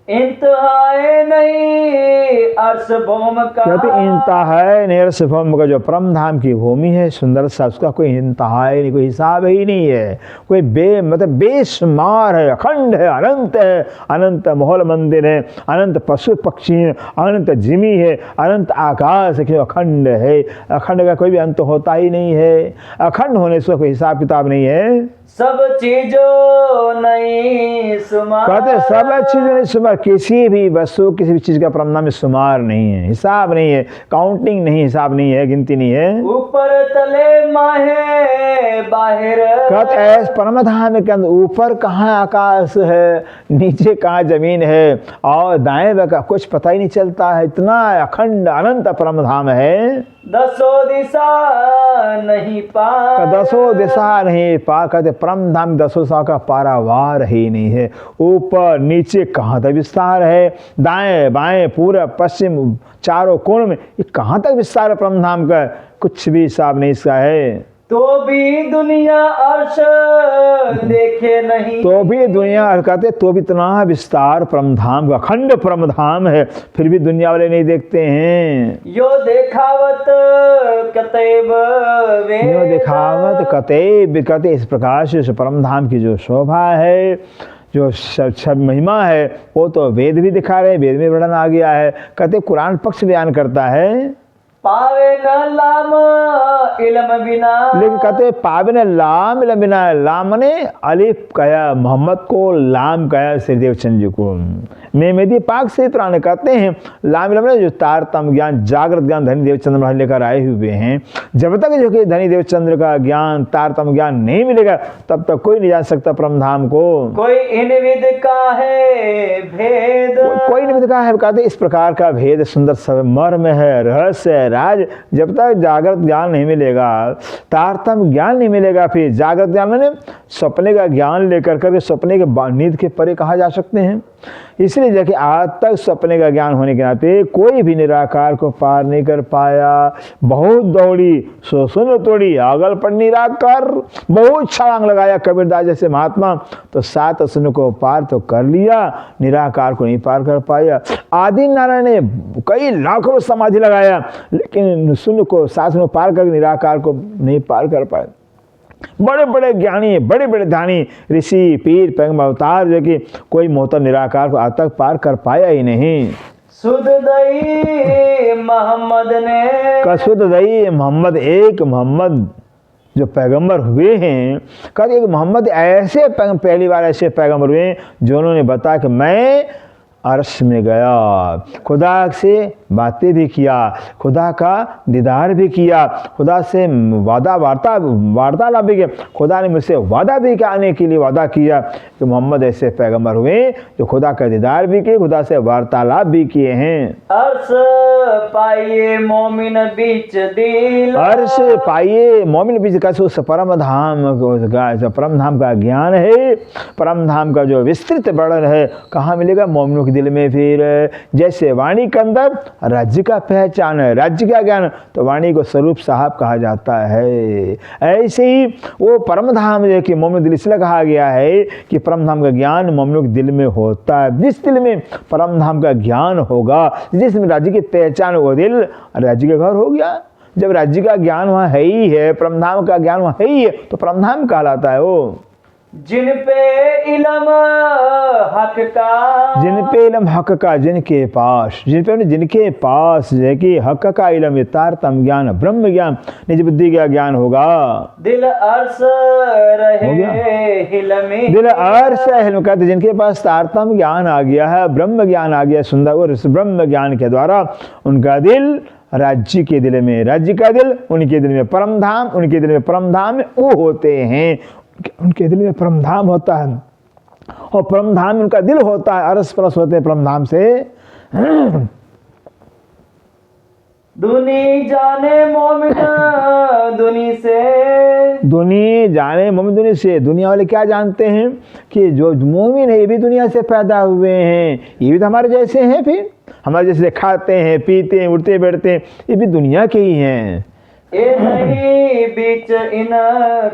इंतहाए नहीं अर्श भूम का, कहते इंतहाए नहीं अर्श भूम का, जो परमधाम की भूमि है सुंदर सा, उसका कोई इंतहाए नहीं, कोई हिसाब ही नहीं है, कोई मतलब बेशुमार है, अखंड है, अनंत है, अनंत महल मंदिर है, अनंत पशु पक्षी है, अनंत जिमी है, अनंत आकाश है, अखंड है। अखंड का कोई भी अंत होता ही नहीं है, अखंड होने से कोई हिसाब किताब नहीं है। सब चीजों नहीं सुमार, कहते सब चीजों नहीं सुमार, किसी भी वस्तु, किसी भी चीज का परमधाम में शुमार नहीं है, हिसाब नहीं है, काउंटिंग नहीं, हिसाब नहीं है, गिनती नहीं है। ऊपर तले माहे बाहर, कहते ऐसे परमधाम के अंदर ऊपर कहाँ आकाश है, नीचे कहाँ जमीन है, और दाएं बाएं कुछ पता ही नहीं चलता है। इतना अखंड अनंत परमधाम है। दसों दिशा नहीं पा, दसों दिशा नहीं पा, कहते परमधाम दसों दिशा का पारावार ही नहीं है। ऊपर नीचे कहाँ तक विस्तार है, दाएं बाएं पूरब पश्चिम चारों कोण में, ये कहाँ तक विस्तार है परमधाम का, कुछ भी हिसाब नहीं इसका है। तो भी दुनिया अर्श देखे नहीं। तो भी दुनिया, कहते तो भी इतना विस्तार परमधाम का, अखंड परमधाम है, फिर भी दुनिया वाले नहीं देखते हैं। यो देखावत कतैब वेद। यो देखावत कतैब, कहते इस प्रकार से इस परमधाम की जो शोभा है, जो सब महिमा है, वो तो वेद भी दिखा रहे हैं, वेद में वर्णन आ गया है। कहते कुरान पक्ष बयान करता है, पावे न लाम इल्म बिना। लेकिन कहते पावे न लाम इल्म बिना। लाम ने अलिफ कहा मोहम्मद को, लाम कहा श्री देवचंद जी को। मेदी पाक से पुराने कहते हैं लाम इल्म जो तारतम ज्ञान, जागृत ज्ञान धनी देवचंद्र महाराज लेकर आए हुए हैं। जब तक जो कि धनी देवचंद्र का ज्ञान, तारतम ज्ञान नहीं मिलेगा, तब तक कोई नहीं जान सकता परमधाम को। कोई इन विद का है भेद। कोई नहीं का है, कहते इस प्रकार का भेद सुंदर सब मर्म है, रहस्य है, राज। जब तक जागृत ज्ञान नहीं मिलेगा, तारतम ज्ञान नहीं मिलेगा, फिर जागृत ज्ञान मैंने सपने का ज्ञान लेकर करके सपने के नींद के परे कहा जा सकते हैं। इसलिए जबकि आज तक सपने का ज्ञान होने के नाते कोई भी निराकार को पार नहीं कर पाया। बहुत दौड़ी सो सुन तोड़ी, अगल पर निराकार, बहुत छलांग लगाया कबीरदास जैसे महात्मा, तो 7 असुर को पार तो कर लिया, निराकार को नहीं पार कर पाया। आदि नारायण ने कई लाखों समाधि लगाया, लेकिन शून्य को 7 को पार कर निराकार को नहीं पार कर पाया। बड़े बड़े ज्ञानी, बड़े बड़े ध्यानी, ऋषि, पीर, पैगंबर, अवतार जो कि कोई मोहतर निराकार को आज तक पार कर पाया ही नहीं। सुध दई मोहम्मद ने। कसुद दई मोहम्मद, एक मोहम्मद जो पैगंबर हुए हैं, कहते एक मोहम्मद ऐसे पहली बार ऐसे पैगंबर हुए जिन्होंने बताया कि मैं अर्श में गया, खुदा से बातें भी किया, खुदा का दीदार भी किया, खुदा से वार्तालाप भी किया, खुदा ने मुझसे वादा भी आने के लिए वादा किया कि मोहम्मद ऐसे पैगंबर हुए जो खुदा का दीदार भी किए, खुदा से वार्तालाप भी किए हैं। अर्श पाइए मोमिन बीच दिल। अर्श पाइए मोमिन बीच का परम धाम का ज्ञान है, परम धाम का जो विस्तृत वर्णन है, कहाँ मिलेगा? मोमिनों के दिल में। फिर जैसे वाणी के अंदर राज्य का पहचान है, राज्य का ज्ञान, तो वाणी को स्वरूप साहब कहा जाता है। ऐसे ही वो परम धाम जो कि मोमिन दिल इसलिए कहा गया है कि परम धाम का ज्ञान मोमिनों के दिल में होता है। जिस दिल में परम धाम का ज्ञान होगा, जिसमें राज्य की पहचान, वो दिल राज्य का घर हो गया। जब राज्य का ज्ञान वहाँ है ही है, परम धाम का ज्ञान वहाँ है ही है, तो परम धाम कहलाता है वो। जिन पे इल्म हक का। जिन पे इल्म हक का, जिनके पास, जिनके पास है कि हक का इल्म, यथार्थम ज्ञान, ब्रह्म ज्ञान, निज बुद्धि का ज्ञान होगा। दिल अर्श रहे हिलमी। दिल अर्श हिलम, कहते जिनके पास तारतम ज्ञान आ गया है, ब्रह्म ज्ञान आ गया सुंदर, और इस ब्रह्म ज्ञान के द्वारा उनका दिल राज्य के दिल में, राज्य का दिल उनके दिल में, परम धाम उनके दिल में, परम धाम में वो होते हैं, उनके दिल में परम धाम होता है, और परम धाम में उनका दिल होता है, अरस परस होते हैं परम धाम से। दुनी जाने मोमिन दुनी से। दुनी जाने मोमिन दुनी से। दुनिया वाले क्या जानते हैं कि जो मोमिन है ये भी दुनिया से पैदा हुए हैं, ये भी तो हमारे जैसे हैं, फिर हमारे जैसे खाते हैं, पीते हैं, उठते बैठते हैं, ये भी दुनिया के ही हैं। ये नहीं बीच इन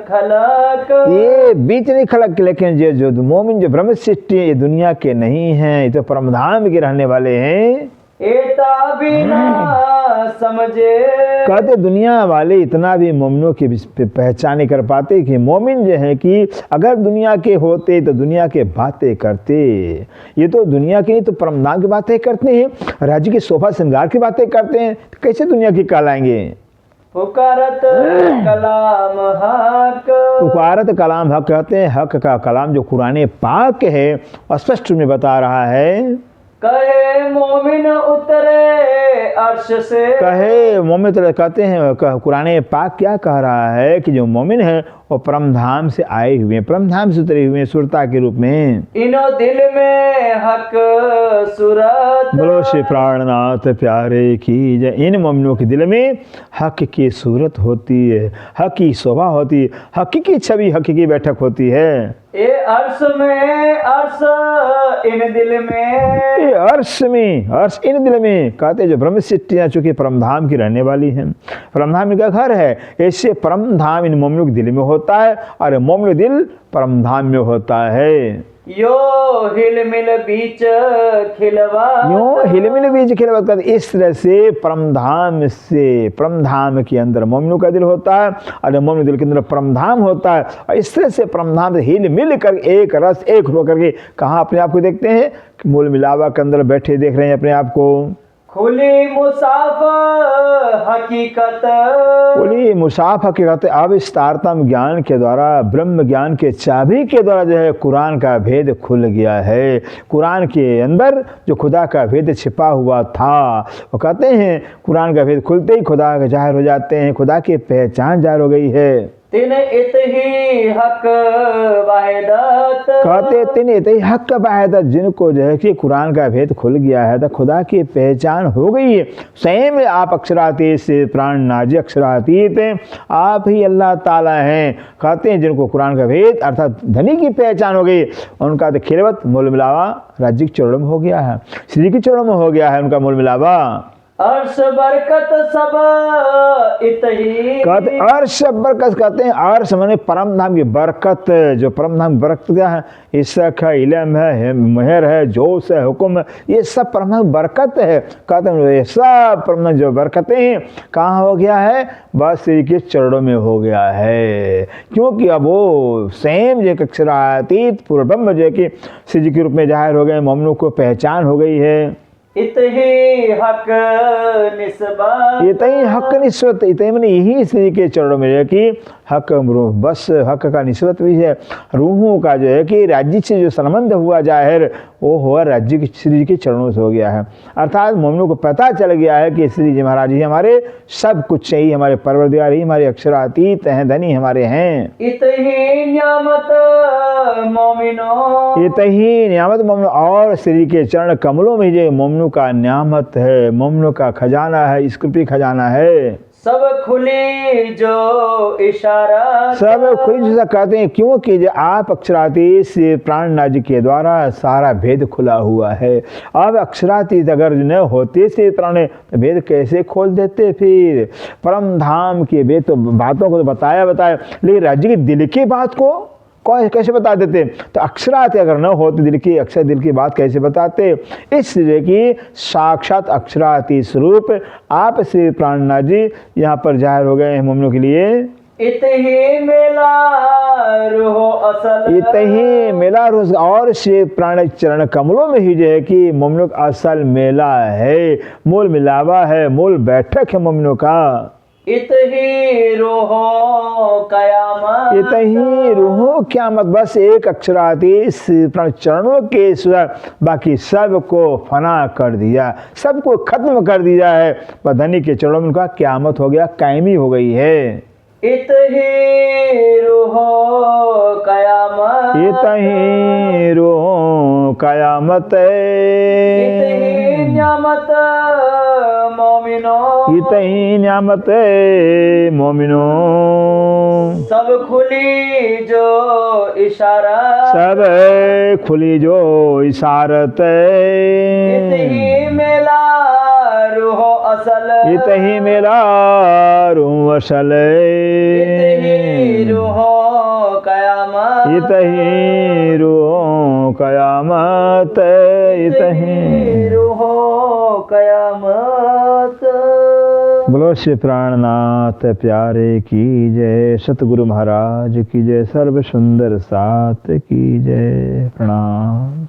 खलक। ये बीच नहीं खलक, लेकिन जो मोमिन जो ब्रह्म सृष्टि है, ये दुनिया के नहीं हैं, ये तो परमधाम के रहने वाले हैं। एता भी ना समझे। कहते दुनिया वाले इतना भी मोमिनों की पहचान नहीं कर पाते कि मोमिन जो है कि अगर दुनिया के होते तो दुनिया के बातें करते, ये तो दुनिया की नहीं तो परमधाम की बातें करते हैं, राज्य की शोभा श्रृंगार की बातें करते हैं, तो कैसे दुनिया की कहलाएंगे? पुकारत कलाम हक। पुकारत कलाम हक, कहते हैं हक का कलाम जो कुरान पाक है स्पष्ट में बता रहा है। कहे मोमिन उतरे अर्श से। कहे मोमिन उतरे, कहते हैं कुरान पाक क्या कह रहा है कि जो मोमिन है वो परम धाम से आए हुए हैं, परम धाम से उतरे हुए हैं सुरता के रूप में। इनो दिल में हक सूरत। बोलो श्री प्राणनाथ प्यारे की जय। इन मोमिनों के दिल में हक की सूरत होती है, हक की शोभा होती है, हक की छवि, हक की बैठक होती है। ये अर्श में अर्श इन दिल में, ये अर्श में अर्श इन दिल में, कहते जो ब्रह्म सिद्धियाँ चूंकि परमधाम की रहने वाली हैं, परमधाम इनका घर है, ऐसे परमधाम इन मोमिनों के दिल में होता है और मोमिन दिल परमधाम में होता है। यो हिलमिल बीच खिलवा, यूं हिलमिल बीच खिलवत कर, इस तरह से परमधाम के अंदर मोमिनों का दिल होता है और मोमिन दिल के अंदर परमधाम होता है। और इस तरह से परमधाम से हिल मिल कर एक रस एक होकर के कहाँ अपने आप को देखते हैं, मूल मिलावा के अंदर बैठे देख रहे हैं अपने आप को। खुली मुसाफ हकीकत, खुली मुसाफ हकीकत। अब इस तारतम ज्ञान के द्वारा, ब्रह्म ज्ञान के चाबी के द्वारा जो है कुरान का भेद खुल गया है। कुरान के अंदर जो खुदा का भेद छिपा हुआ था, वो कहते हैं कुरान का भेद खुलते ही खुदा जाहिर हो जाते हैं, खुदा की पहचान जाहिर हो गई है। तिन इत ही हक वाहिदत, कहते तिन इत ही हक वाहिदत, जिनको जो है कि कुरान का भेद खुल गया है तो खुदा की पहचान हो गई है। स्वयं आप अक्षरातीत से प्राण नाजी अक्षरातीत हैं, आप ही अल्लाह ताला हैं। कहते हैं जिनको कुरान का भेद अर्थात धनी की पहचान हो गई, उनका तो खिलवत मूल मिलावा राज्य के चरणों में हो गया है, श्री के चरणों में हो गया है उनका मूल मिलावा। अर्श बरकत सब इतही, कहते अर्श बरकत, कहते हैं अर्श माने परम धाम की बरकत, जो परम धाम बरकत क्या है, इसक है, इलम है, मेहर है, जोश है, हुक्म है, ये सब परम धाम बरकत है। कहते हैं ये सब परम धाम जो बरकतें हैं कहाँ हो गया है, बस श्री के चरणों में हो गया है। क्योंकि अब वो स्वयं जो अक्षरातीत पूर्व ब्रह्म जो कि श्री जी के रूप में जाहिर हो गए, मोमिनों को पहचान हो गई है। इतही हक निस्बत, इतही हक निस्बत, इतही मैंने यही श्री के चरणों में है कि हक बस हक का निस्बत भी है। रूहों का जो है कि राज्य से जो संबंध हुआ जाहिर, वो हुआ राज्य की श्री जी के चरणों से हो गया है। अर्थात मोमिनों को पता चल गया है कि श्री जी महाराज ही हमारे सब कुछ ही, हमारे परवरदिगार ही हमारे अक्षरातीत हैं, धनी हमारे हैं। इतही नियामत मोमिनो, इतही नियामत मोमिनो, और श्री के चरण कमलों में जो मोमिनों का नियामत है, मोमिनों का खजाना है, स्कृति खजाना है। सब खुली जो इशारा, सब खुली जैसा कहते हैं, क्योंकि जो आप अक्षरातीत से प्राणनाथ के द्वारा सारा भेद खुला हुआ है। अब अक्षरातीत अगर न होते से प्राण, भेद कैसे खोल देते फिर? परम धाम के भेद तो बातों को तो बताया, लेकिन राज्य के दिल की बात को कैसे बता देते? तो अक्षरात अगर न होते दिल की, अक्षर दिल की बात कैसे बताते? इसलिए कि साक्षात अक्षराती स्वरूप आप श्री प्राणनाथ जी यहाँ पर जाहिर हो गए हैं मोमिनों के लिए। इतही मेला रूहो असल, इतही मेला रोज, और श्री प्राण चरण कमलों में ही जो है कि मोमिनों का असल मेला है, मूल मिलावा है, मूल बैठक है मोमिनों का। इतही रूहो कयामत, इतही रूहो क़यामत, बस एक अक्षरातीत चरणों के सिवा बाकी सबको फना कर दिया, सबको खत्म कर दिया है। धनी के चरणों में उनका क़यामत हो गया, कायमी हो गई है। इतही रूहो कयामत, इतही रूहो कयामत, इतही नियामत मोमिनो, इतही नियामत मोमिनो, सब खुली जो इशारा, सब खुली जो इशारत, इतही मेला रूहो असल, इतही मेला रूह असल, इतही रूहो कयामत, इतही रूह कयामत, इतही रूहो कयामत। बोलो श्री प्राणनाथ प्यारे की जय, सतगुरु महाराज की जय, सर्व सुंदर साथ की जय। प्रणाम।